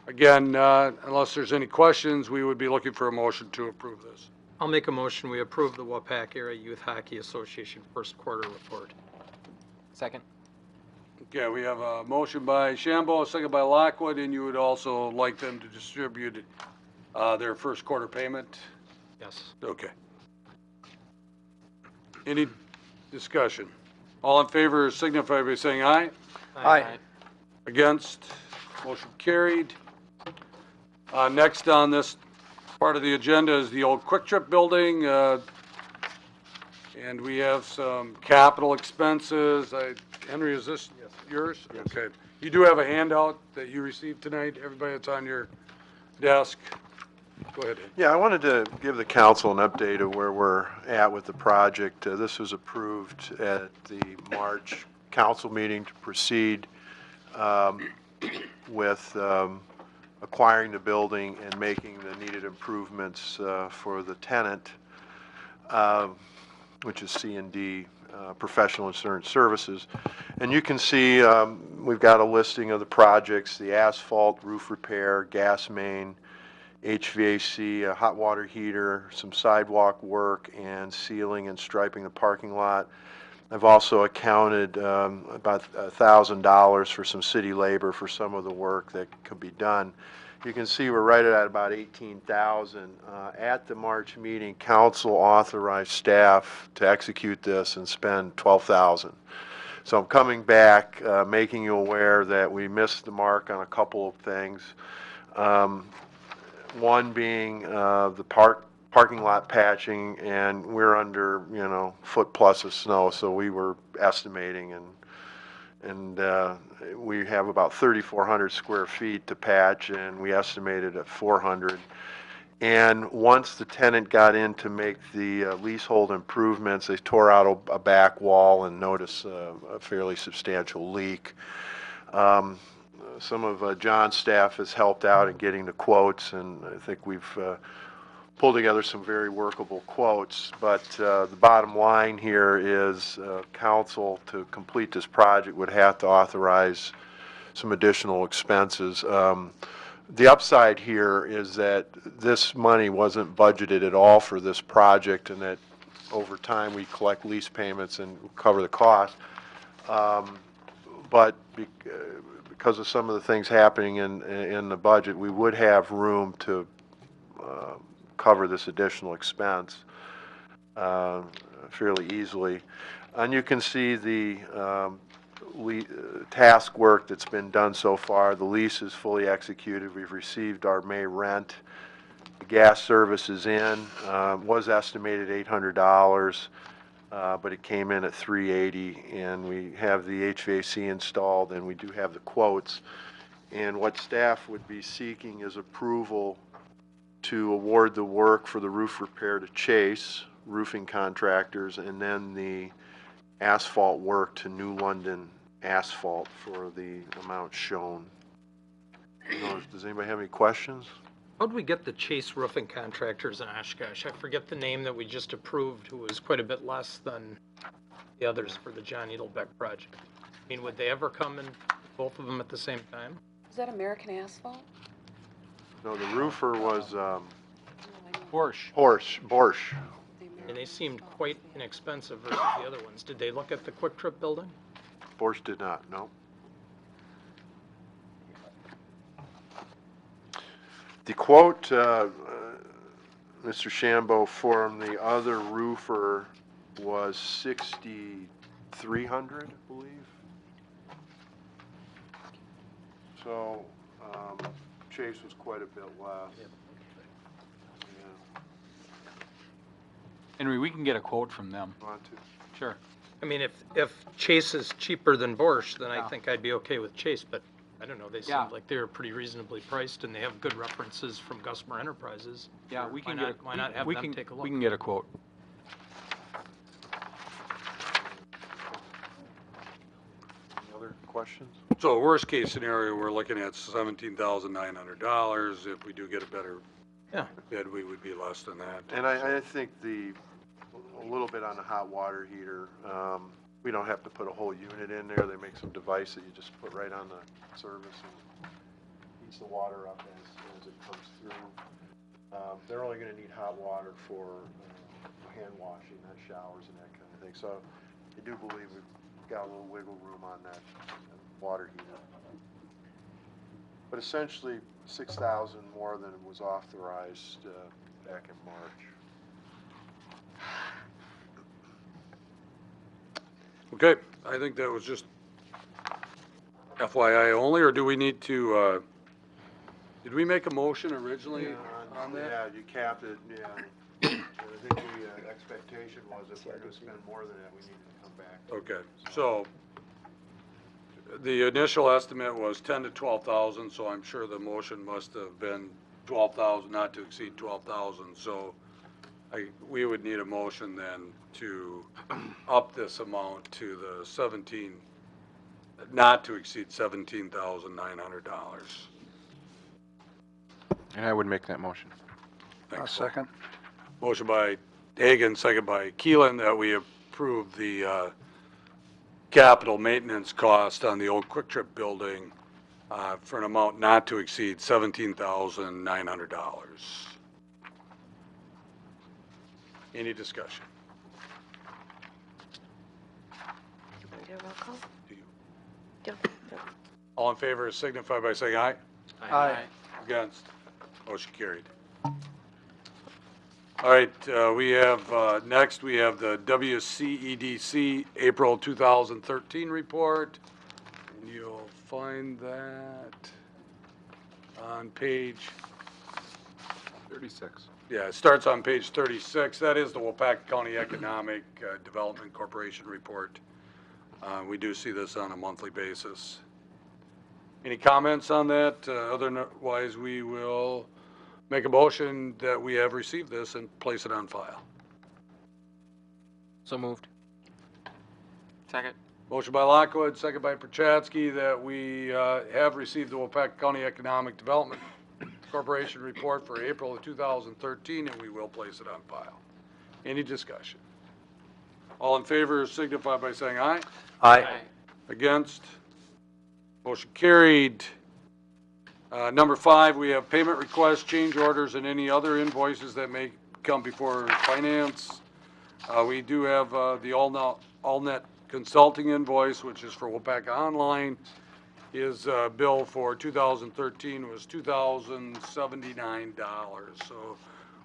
[SPEAKER 1] Again, unless there's any questions, we would be looking for a motion to approve this.
[SPEAKER 7] I'll make a motion, we approve the Waupaca Area Youth Hockey Association first quarter report.
[SPEAKER 14] Second.
[SPEAKER 1] Okay, we have a motion by Shambo, a second by Lockwood, and you would also like them to distribute their first quarter payment?
[SPEAKER 7] Yes.
[SPEAKER 1] Okay. Any discussion? All in favor signify by saying aye.
[SPEAKER 4] Aye.
[SPEAKER 1] Against? Motion carried. Next on this part of the agenda is the old Kwik Trip building, and we have some capital expenses. Henry, is this yours? Yes. Okay. You do have a handout that you received tonight, everybody that's on your desk. Go ahead.
[SPEAKER 8] Yeah, I wanted to give the council an update of where we're at with the project. This was approved at the March council meeting to proceed with acquiring the building and making the needed improvements for the tenant, which is C&D, Professional Insurance Services. And you can see we've got a listing of the projects: the asphalt, roof repair, gas main, HVAC, a hot water heater, some sidewalk work, and sealing and striping the parking lot. I've also accounted about $1,000 for some city labor for some of the work that could be done. You can see we're right at about $18,000. At the March meeting, council authorized staff to execute this and spend $12,000. So I'm coming back, making you aware that we missed the mark on a couple of things. One being the parking lot patching, and we're under, foot plus of snow, so we were estimating, and we have about 3,400 square feet to patch, and we estimated at 400. And once the tenant got in to make the leasehold improvements, they tore out a back wall and noticed a fairly substantial leak. Some of John's staff has helped out in getting the quotes, and I think we've pulled together some very workable quotes. But the bottom line here is council, to complete this project, would have to authorize some additional expenses. The upside here is that this money wasn't budgeted at all for this project, and that over time we collect lease payments and cover the cost. But because of some of the things happening in the budget, we would have room to cover this additional expense fairly easily. And you can see the task work that's been done so far. The lease is fully executed. We've received our May rent. The gas service is in. Was estimated $800, but it came in at $380, and we have the HVAC installed, and we do have the quotes. And what staff would be seeking is approval to award the work for the roof repair to Chase Roofing Contractors, and then the asphalt work to New London Asphalt for the amount shown. Does anybody have any questions?
[SPEAKER 7] How'd we get the Chase Roofing Contractors in Oshkosh? I forget the name that we just approved, who was quite a bit less than the others for the John Edelbeck project. I mean, would they ever come in, both of them at the same time?
[SPEAKER 10] Is that American Asphalt?
[SPEAKER 8] No, the roofer was
[SPEAKER 3] Borsch.
[SPEAKER 7] And they seemed quite inexpensive versus the other ones. Did they look at the Kwik Trip building?
[SPEAKER 8] Borsch did not, no. The quote, Mr. Shambo, from the other roofer was $6,300, I believe. So Chase was quite a bit less.
[SPEAKER 3] Yep. Henry, we can get a quote from them.
[SPEAKER 8] Want to?
[SPEAKER 3] Sure.
[SPEAKER 7] I mean, if Chase is cheaper than Borsch, then
[SPEAKER 3] Yeah.
[SPEAKER 7] I think I'd be okay with Chase, but I don't know, they
[SPEAKER 3] Yeah.
[SPEAKER 7] seemed like they were pretty reasonably priced, and they have good references from Gusmer Enterprises.
[SPEAKER 3] Yeah, we can
[SPEAKER 7] Why not have them take a look?
[SPEAKER 3] We can get a quote.
[SPEAKER 8] Any other questions?
[SPEAKER 1] So worst case scenario, we're looking at $17,900. If we do get a better
[SPEAKER 7] Yeah.
[SPEAKER 1] bid, we would be less than that.
[SPEAKER 8] And I think a little bit on the hot water heater, we don't have to put a whole unit in there. They make some device that you just put right on the service and heats the water up as it comes through. They're only gonna need hot water for hand washing, not showers and that kind of thing. So I do believe we've got a little wiggle room on that water heater. But essentially, 6,000 more than was authorized back in March.
[SPEAKER 1] Okay, I think that was just FYI only, or do we need to, did we make a motion originally on that?
[SPEAKER 8] Yeah, you capped it, yeah. And I think the expectation was if we're gonna spend more than that, we needed to come back.
[SPEAKER 1] Okay, so the initial estimate was 10 to 12,000, so I'm sure the motion must have been 12,000, not to exceed 12,000. So we would need a motion then to up this amount to the not to exceed $17,900.
[SPEAKER 13] And I would make that motion.
[SPEAKER 1] Thanks,
[SPEAKER 4] Second.
[SPEAKER 1] Motion by Hagan, second by Keelan, that we approve the capital maintenance cost on the old Kwik Trip building for an amount not to exceed $17,900. Any discussion?
[SPEAKER 2] You want to do a roll call?
[SPEAKER 1] Do you?
[SPEAKER 2] No.
[SPEAKER 1] All in favor signify by saying aye.
[SPEAKER 4] Aye.
[SPEAKER 1] Against? Motion carried. All right, we have, next we have the WCEDC April 2013 report. And you'll find that on page,
[SPEAKER 13] 36.
[SPEAKER 1] yeah, it starts on page 36. That is the Waupaca County Economic Development Corporation report. We do see this on a monthly basis. Any comments on that? Otherwise, we will make a motion that we have received this and place it on file.
[SPEAKER 14] So moved.
[SPEAKER 5] Second.
[SPEAKER 1] Motion by Lockwood, second by Prochatsky, that we have received the Waupaca County Economic Development Corporation report for April of 2013, and we will place it on file. Any discussion? All in favor signify by saying aye.
[SPEAKER 5] Aye.
[SPEAKER 1] Against? Motion carried. Number 5, we have payment requests, change orders, and any other invoices that may come before finance. We do have the AllNet Consulting invoice, which is for Waupaca Online. His bill for 2013 was $2,079. So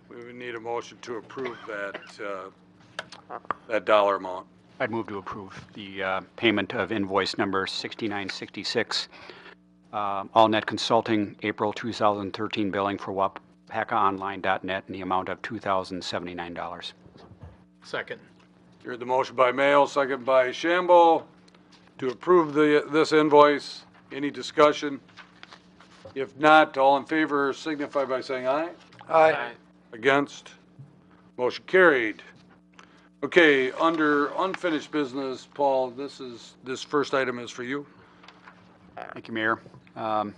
[SPEAKER 1] we would need a motion to approve that dollar amount.
[SPEAKER 9] I'd move to approve the payment of invoice number 6966, AllNet Consulting, April 2013 billing for WaupacaOnline.net in the amount of $2,079.
[SPEAKER 7] Second.
[SPEAKER 1] You heard the motion by Mayo, second by Shambo, to approve this invoice. Any discussion? If not, all in favor signify by saying aye.
[SPEAKER 4] Aye.
[SPEAKER 1] Against? Motion carried. Okay, under unfinished business, Paul, this first item is for you.
[SPEAKER 9] Thank you, Mayor. The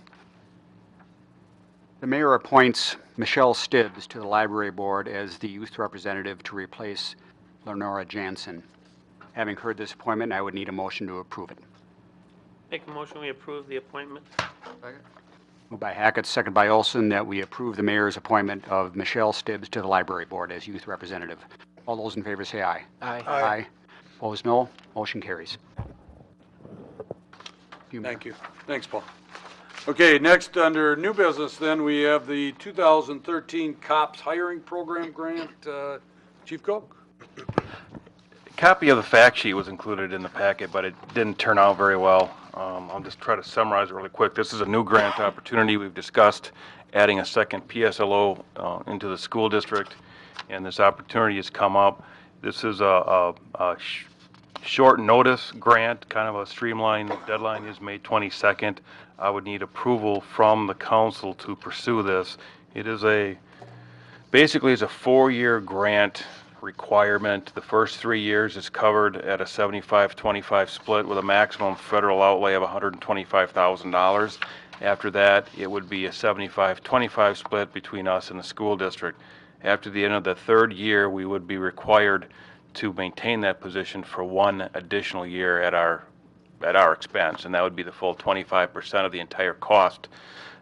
[SPEAKER 9] mayor appoints Michelle Stibbs to the library board as the youth representative to replace Lenora Jansen. Having heard this appointment, I would need a motion to approve it.
[SPEAKER 12] Make a motion, we approve the appointment.
[SPEAKER 9] Moved by Hackett, second by Olson, that we approve the mayor's appointment of Michelle Stibbs to the library board as youth representative. All those in favor say aye.
[SPEAKER 14] Aye.
[SPEAKER 9] Aye. Opposed, no. Motion carries.
[SPEAKER 1] Thank you. Thanks, Paul. Okay, next, under new business, then, we have the 2013 COPS Hiring Program Grant. Chief Koch?
[SPEAKER 6] A copy of the fact sheet was included in the packet, but it didn't turn out very well. I'll just try to summarize it really quick. This is a new grant opportunity. We've discussed adding a second PSLO into the school district, and this opportunity has come up. This is a short notice grant, kind of a streamlined deadline is May 22nd. I would need approval from the council to pursue this. It is basically it's a 4-year grant requirement. The first 3 years is covered at a 75-25 split with a maximum federal outlay of $125,000. After that, it would be a 75-25 split between us and the school district. After the end of the third year, we would be required to maintain that position for one additional year at our expense, and that would be the full 25% of the entire cost.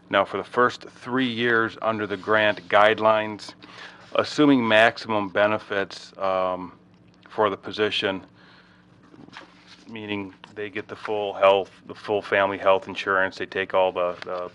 [SPEAKER 6] Now, for the first 3 years under the grant guidelines, assuming maximum benefits for the position, meaning they get the full health, the full family health insurance, they take all the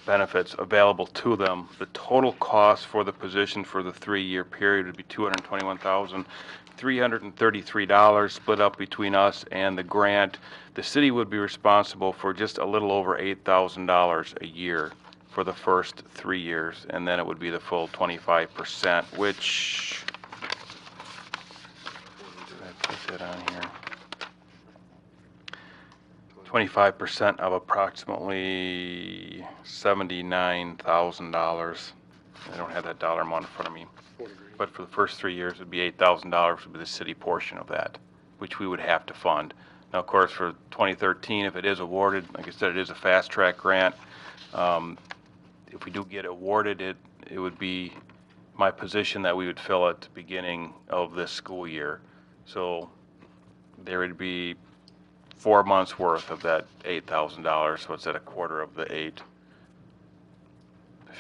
[SPEAKER 6] benefits available to them, the total cost for the position for the 3-year period would be $221,333 split up between us and the grant. The city would be responsible for just a little over $8,000 a year for the first 3 years, and then it would be the full 25%, which, did I put that on here? 25% of approximately $79,000. I don't have that dollar amount in front of me. But for the first 3 years, it'd be $8,000 would be the city portion of that, which we would have to fund. Now, of course, for 2013, if it is awarded, like I said, it is a fast-track grant. If we do get awarded it, it would be my position that we would fill at the beginning of this school year. So there would be 4 months worth of that $8,000, so it's at a quarter of the $8,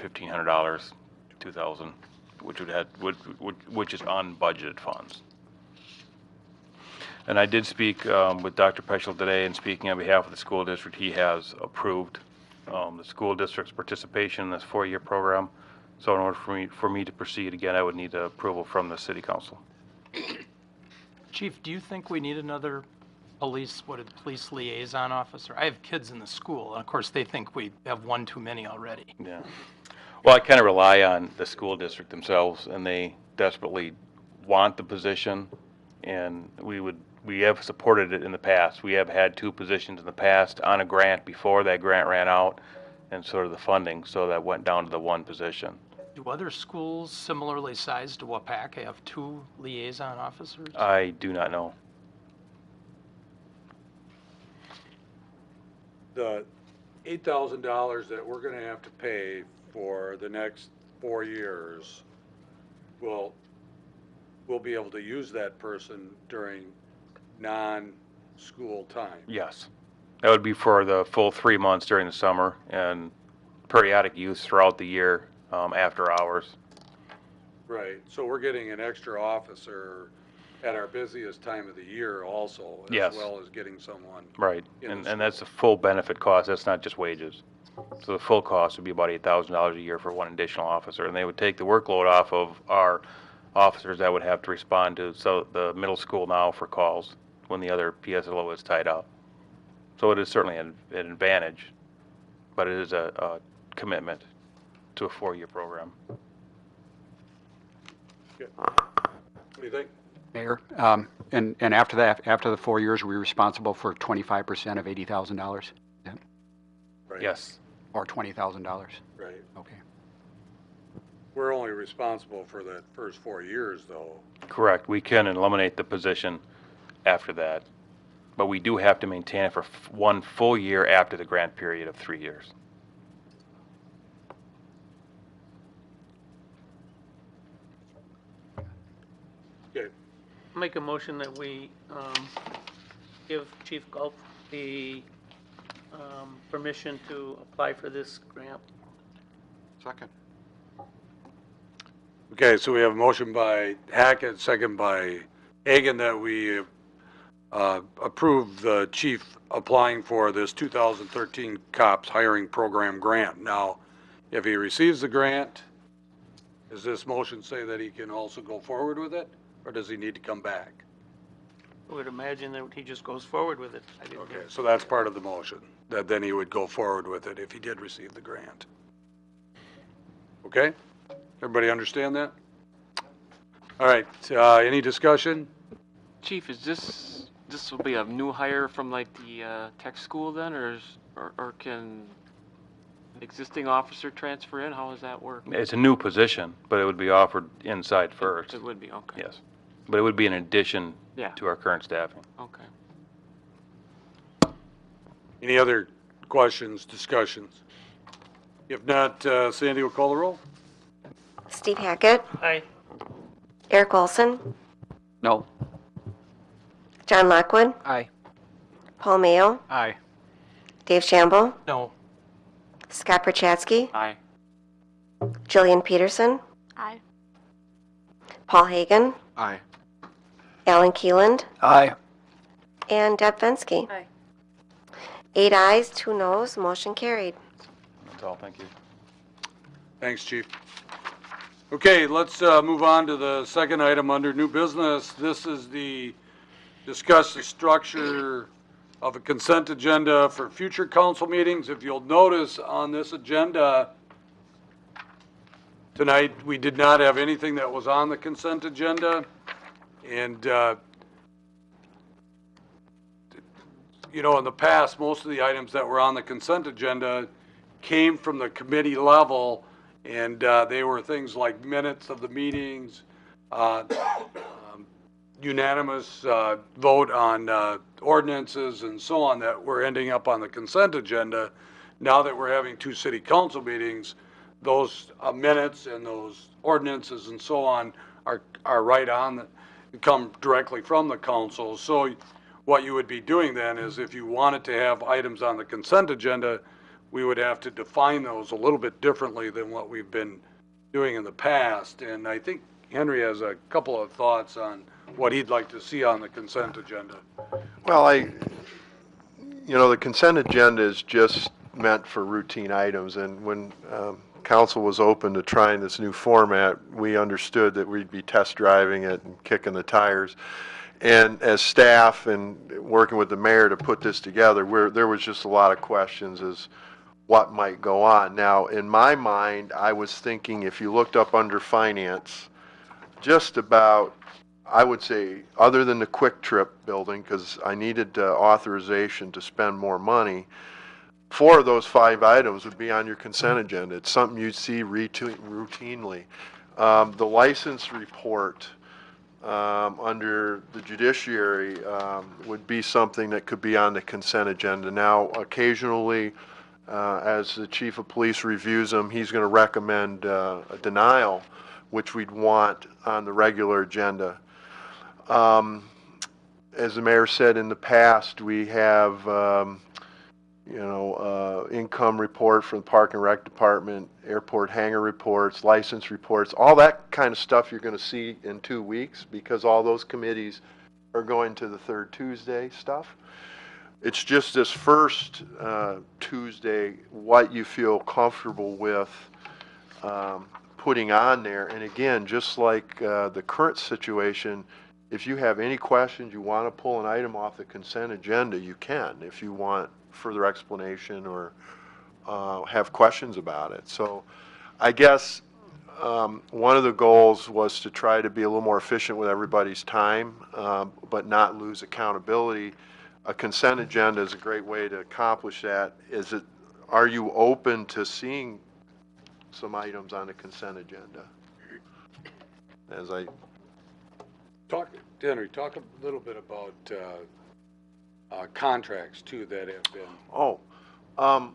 [SPEAKER 6] $1,500, $2,000, which which is unbudgeted funds. And I did speak with Dr. Peschel today, and speaking on behalf of the school district, he has approved the school district's participation in this 4-year program. So in order for me to proceed again, I would need approval from the city council.
[SPEAKER 7] Chief, do you think we need another police liaison officer? I have kids in the school, and of course they think we have one too many already.
[SPEAKER 6] Yeah. Well, I kind of rely on the school district themselves, and they desperately want the position, and we have supported it in the past. We have had 2 positions in the past on a grant before that grant ran out, and sort of the funding, so that went down to the 1 position.
[SPEAKER 7] Do other schools similarly sized to Waupaca have 2 liaison officers?
[SPEAKER 6] I do not know.
[SPEAKER 1] The $8,000 that we're gonna have to pay for the next 4 years, we'll be able to use that person during non-school time.
[SPEAKER 6] Yes. That would be for the full 3 months during the summer, and periodic use throughout the year after hours.
[SPEAKER 1] Right, so we're getting an extra officer at our busiest time of the year also,
[SPEAKER 6] Yes.
[SPEAKER 1] as well as getting someone.
[SPEAKER 6] Right,
[SPEAKER 1] in the
[SPEAKER 6] and that's a full benefit cost, that's not just wages. So the full cost would be about $8,000 a year for 1 additional officer, and they would take the workload off of our officers that would have to respond to the middle school now for calls when the other PSLO is tied up. So it is certainly an advantage, but it is a commitment to a 4-year program.
[SPEAKER 1] Okay. What do you think?
[SPEAKER 9] Mayor, and after that, after the 4 years, we're responsible for 25% of $80,000?
[SPEAKER 1] Right.
[SPEAKER 6] Yes.
[SPEAKER 9] Or $20,000?
[SPEAKER 1] Right.
[SPEAKER 9] Okay.
[SPEAKER 1] We're only responsible for that first 4 years, though.
[SPEAKER 6] Correct. We can eliminate the position after that, but we do have to maintain it for 1 full year after the grant period of 3 years.
[SPEAKER 1] Okay.
[SPEAKER 12] Make a motion that we give Chief Gulf the permission to apply for this grant.
[SPEAKER 13] Second.
[SPEAKER 1] Okay, so we have a motion by Hackett, second by Hagan, that we approve the chief applying for this 2013 COPS hiring program grant. Now, if he receives the grant, does this motion say that he can also go forward with it, or does he need to come back?
[SPEAKER 12] I would imagine that he just goes forward with it.
[SPEAKER 1] Okay, so that's part of the motion, that then he would go forward with it if he did receive the grant. Okay? Everybody understand that? All right, any discussion?
[SPEAKER 5] Chief, is this will be a new hire from like the tech school then, or can existing officer transfer in? How does that work?
[SPEAKER 6] It's a new position, but it would be offered inside first.
[SPEAKER 5] It would be, okay.
[SPEAKER 6] Yes. But it would be an addition
[SPEAKER 5] Yeah.
[SPEAKER 6] to our current staffing.
[SPEAKER 5] Okay.
[SPEAKER 1] Any other questions, discussions? If not, Sandy will call the roll.
[SPEAKER 2] Steve Hackett,
[SPEAKER 12] Aye.
[SPEAKER 2] Eric Olson,
[SPEAKER 14] No.
[SPEAKER 2] John Lockwood,
[SPEAKER 14] Aye.
[SPEAKER 2] Paul Mayo,
[SPEAKER 9] Aye.
[SPEAKER 2] Dave Shambo,
[SPEAKER 7] No.
[SPEAKER 2] Scott Perchatsky,
[SPEAKER 5] Aye.
[SPEAKER 2] Jillian Peterson,
[SPEAKER 10] Aye.
[SPEAKER 2] Paul Hagan,
[SPEAKER 13] Aye.
[SPEAKER 2] Alan Keeland,
[SPEAKER 4] Aye.
[SPEAKER 2] and Deb Fensky.
[SPEAKER 10] Aye.
[SPEAKER 2] 8 ayes, 2 noes, motion carried.
[SPEAKER 6] That's all, thank you.
[SPEAKER 1] Thanks, Chief. Okay, let's move on to the second item under new business. This is discuss the structure of a consent agenda for future council meetings. If you'll notice on this agenda tonight, we did not have anything that was on the consent agenda. And, you know, in the past, most of the items that were on the consent agenda came from the committee level, and they were things like minutes of the meetings, unanimous vote on ordinances and so on that were ending up on the consent agenda. Now that we're having 2 city council meetings, those minutes and those ordinances and so on are right on, come directly from the council. So what you would be doing then is if you wanted to have items on the consent agenda, we would have to define those a little bit differently than what we've been doing in the past. And I think Henry has a couple of thoughts on what he'd like to see on the consent agenda.
[SPEAKER 8] Well, the consent agenda is just meant for routine items, and when council was open to trying this new format, we understood that we'd be test driving it and kicking the tires. And as staff and working with the mayor to put this together, there was just a lot of questions as what might go on. Now, in my mind, I was thinking if you looked up under finance, just about, I would say, other than the Kwik Trip building, because I needed authorization to spend more money, 4 of those 5 items would be on your consent agenda. It's something you'd see routinely. The license report under the judiciary would be something that could be on the consent agenda. Now, occasionally, as the chief of police reviews them, he's going to recommend a denial, which we'd want on the regular agenda. As the mayor said in the past, we have income report from the Park and Rec Department, airport hangar reports, license reports, all that kind of stuff you're going to see in 2 weeks because all those committees are going to the third Tuesday stuff. It's just this first Tuesday, what you feel comfortable with putting on there. And again, just like the current situation, if you have any questions, you want to pull an item off the consent agenda, you can, if you want further explanation or have questions about it. So I guess one of the goals was to try to be a little more efficient with everybody's time, but not lose accountability. A consent agenda is a great way to accomplish that. Are you open to seeing some items on the consent agenda? As I
[SPEAKER 1] Henry, talk a little bit about contracts too that have been.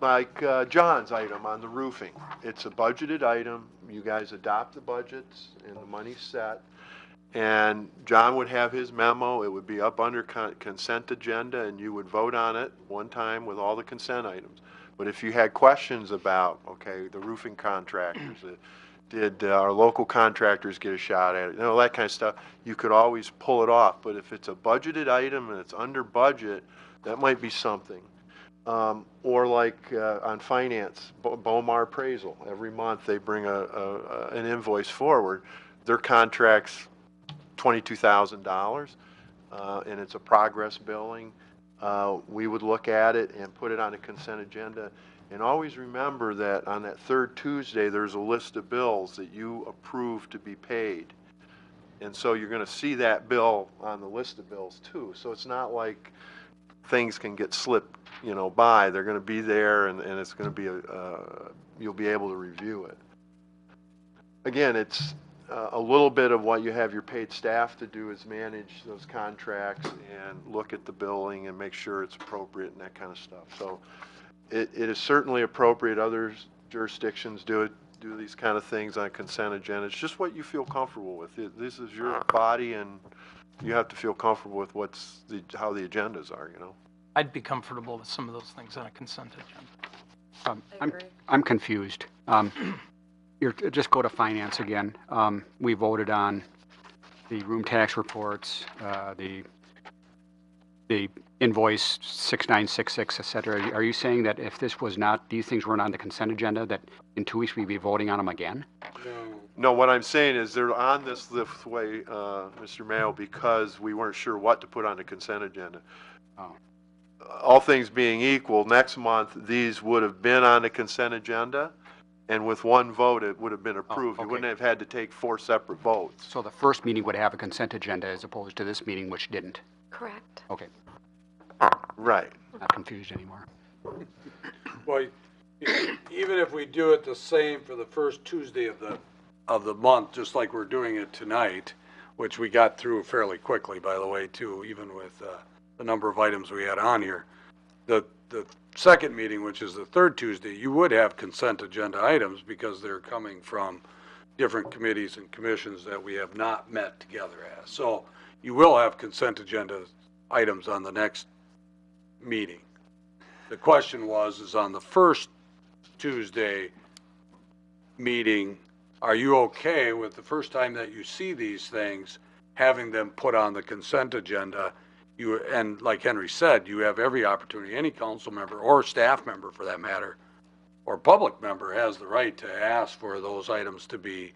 [SPEAKER 8] Like John's item on the roofing. It's a budgeted item. You guys adopt the budgets and the money's set. And John would have his memo. It would be up under consent agenda and you would vote on it one time with all the consent items. But if you had questions about, okay, the roofing contractors, did our local contractors get a shot at it, that kind of stuff, you could always pull it off. But if it's a budgeted item and it's under budget, that might be something. Or like on finance, Bomar appraisal. Every month they bring an invoice forward. Their contract's $22,000, and it's a progress billing. We would look at it and put it on a consent agenda. And always remember that on that third Tuesday, there's a list of bills that you approve to be paid. And so you're going to see that bill on the list of bills too. So it's not like things can get slipped, by. They're going to be there, and it's going to be you'll be able to review it. Again, it's a little bit of what you have your paid staff to do is manage those contracts and look at the billing and make sure it's appropriate and that kind of stuff. So it is certainly appropriate. Other jurisdictions do these kind of things on consent agenda. It's just what you feel comfortable with. This is your body, and you have to feel comfortable with how the agendas are,
[SPEAKER 7] I'd be comfortable with some of those things on a consent agenda.
[SPEAKER 9] I'm confused. Just go to finance again. We voted on the room tax reports, the invoice 6966, et cetera. Are you saying that if these things weren't on the consent agenda, that in 2 weeks we'd be voting on them again?
[SPEAKER 8] No, what I'm saying is they're on this way, Mr. Mayo, because we weren't sure what to put on the consent agenda.
[SPEAKER 9] Oh.
[SPEAKER 8] All things being equal, next month, these would have been on the consent agenda, and with one vote, it would have been approved.
[SPEAKER 9] okay.
[SPEAKER 8] You wouldn't have had to take 4 separate votes.
[SPEAKER 9] So the first meeting would have a consent agenda as opposed to this meeting, which didn't?
[SPEAKER 2] Correct.
[SPEAKER 9] Okay,
[SPEAKER 8] Right.
[SPEAKER 9] not confused anymore.
[SPEAKER 1] Well, even if we do it the same for the first Tuesday of the month, just like we're doing it tonight, which we got through fairly quickly, by the way, too, even with the number of items we had on here. The second meeting, which is the third Tuesday, you would have consent agenda items because they're coming from different committees and commissions that we have not met together as. So you will have consent agenda items on the next meeting. The question is on the first Tuesday meeting, are you okay with the first time that you see these things, having them put on the consent agenda? And like Henry said, you have every opportunity, any council member or staff member for that matter, or public member has the right to ask for those items to be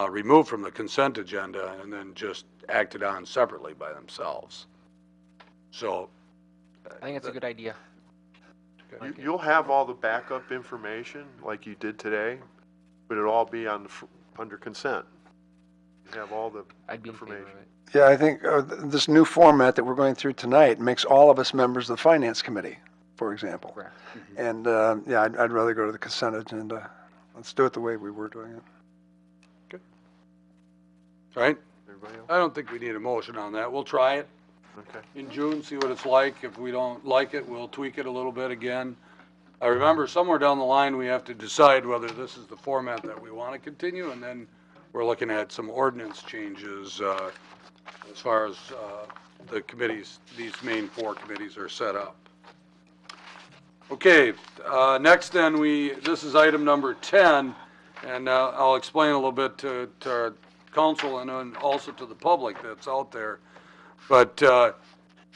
[SPEAKER 1] removed from the consent agenda and then just acted on separately by themselves. So
[SPEAKER 14] I think it's a good idea.
[SPEAKER 8] You'll have all the backup information like you did today, but it'll all be under consent. You have all the
[SPEAKER 14] I'd be in favor
[SPEAKER 8] information.
[SPEAKER 14] of it.
[SPEAKER 4] Yeah, I think this new format that we're going through tonight makes all of us members of the Finance Committee, for example.
[SPEAKER 14] Correct.
[SPEAKER 4] And, yeah, I'd rather go to the consent agenda. Let's do it the way we were doing it.
[SPEAKER 1] Right?
[SPEAKER 8] Everybody else?
[SPEAKER 1] I don't think we need a motion on that. We'll try it
[SPEAKER 8] Okay.
[SPEAKER 1] in June, see what it's like. If we don't like it, we'll tweak it a little bit again. I remember somewhere down the line, we have to decide whether this is the format that we want to continue, and then we're looking at some ordinance changes as far as the committees, these main 4 committees are set up. Okay, next then this is item number 10, and I'll explain a little bit to our council and then also to the public that's out there. But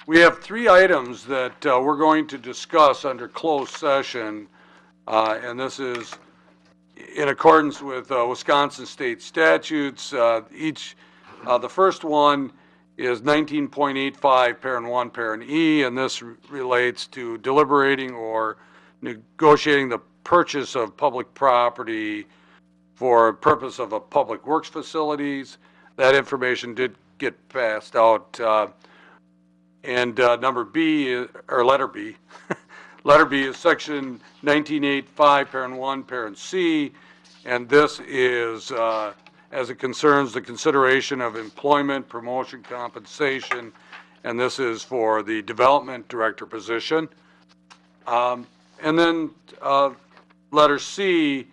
[SPEAKER 1] we have 3 items that we're going to discuss under closed session, and this is in accordance with Wisconsin state statutes. The first one is 19.85, parent 1, parent E, and this relates to deliberating or negotiating the purchase of public property for purpose of a public works facilities. That information did get passed out. And number B, or letter B, letter B is section 19.85, parent 1, parent C, and this is as it concerns the consideration of employment, promotion, compensation, and this is for the development director position. And then letter C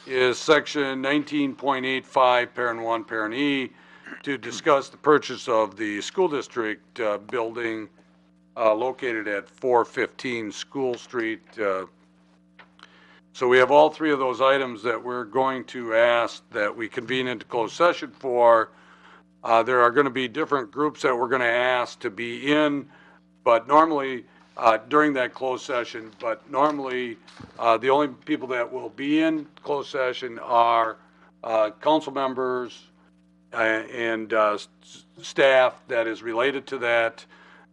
[SPEAKER 1] is section 19.85, parent 1, parent E, to discuss the purchase of the school district building located at 415 School Street. So we have all 3 of those items that we're going to ask that we convene into closed session for. There are going to be different groups that we're going to ask to be in, but normally during that closed session, but normally the only people that will be in closed session are council members and staff that is related to that.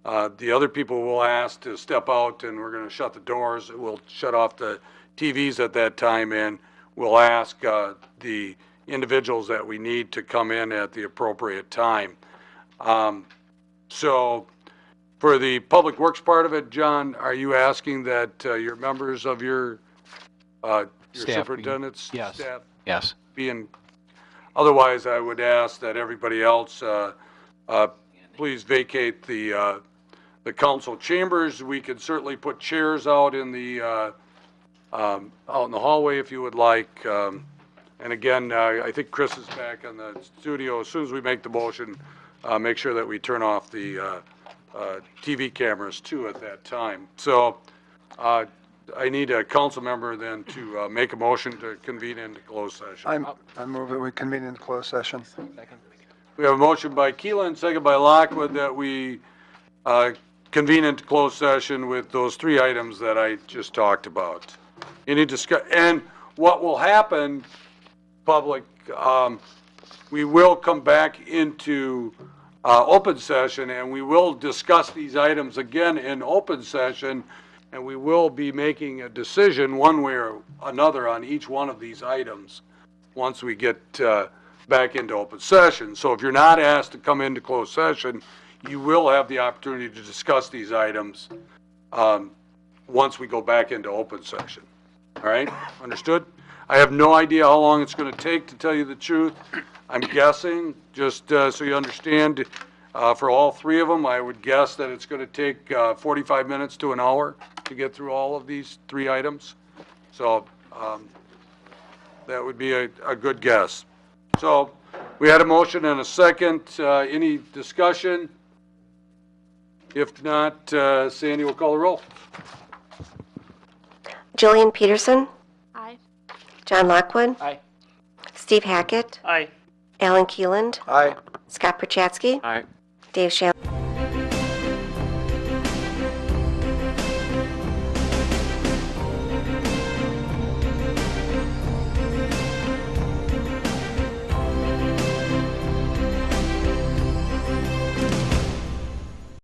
[SPEAKER 1] The other people will ask to step out, and we're going to shut the doors. We'll shut off the TVs at that time, and we'll ask the individuals that we need to come in at the appropriate time. So For the Public Works part of it, John, are you asking that your members of your
[SPEAKER 3] Staff be-
[SPEAKER 1] superintendent's
[SPEAKER 3] yes.
[SPEAKER 1] staff
[SPEAKER 3] Yes.
[SPEAKER 1] be in? Otherwise, I would ask that everybody else please vacate the council chambers. We could certainly put chairs out in the hallway if you would like. And again, I think Chris is back in the studio. As soon as we make the motion, make sure that we turn off the TV cameras too at that time. So I need a council member then to make a motion to convene into closed session.
[SPEAKER 4] I move that we convene in closed session.
[SPEAKER 1] We have a motion by Keelan, second by Lockwood, that we convene into closed session with those three items that I just talked about. Any and what will happen, public, we will come back into open session, and we will discuss these items again in open session, and we will be making a decision one way or another on each one of these items once we get back into open session. So if you're not asked to come into closed session, you will have the opportunity to discuss these items once we go back into open session. All right? Understood? I have no idea how long it's going to take, to tell you the truth. I'm guessing, just so you understand, for all three of them, I would guess that it's going to take 45 minutes to an hour to get through all of these three items. So that would be a good guess. So we had a motion and a second. Any discussion? If not, Sandy will call the roll.
[SPEAKER 2] Jillian Peterson,
[SPEAKER 10] Aye.
[SPEAKER 2] John Lockwood,
[SPEAKER 14] Aye.
[SPEAKER 2] Steve Hackett,
[SPEAKER 12] Aye.
[SPEAKER 2] Alan Keeland,
[SPEAKER 4] Aye.
[SPEAKER 2] Scott Perchatsky,
[SPEAKER 13] Aye.
[SPEAKER 2] Dave Shamp.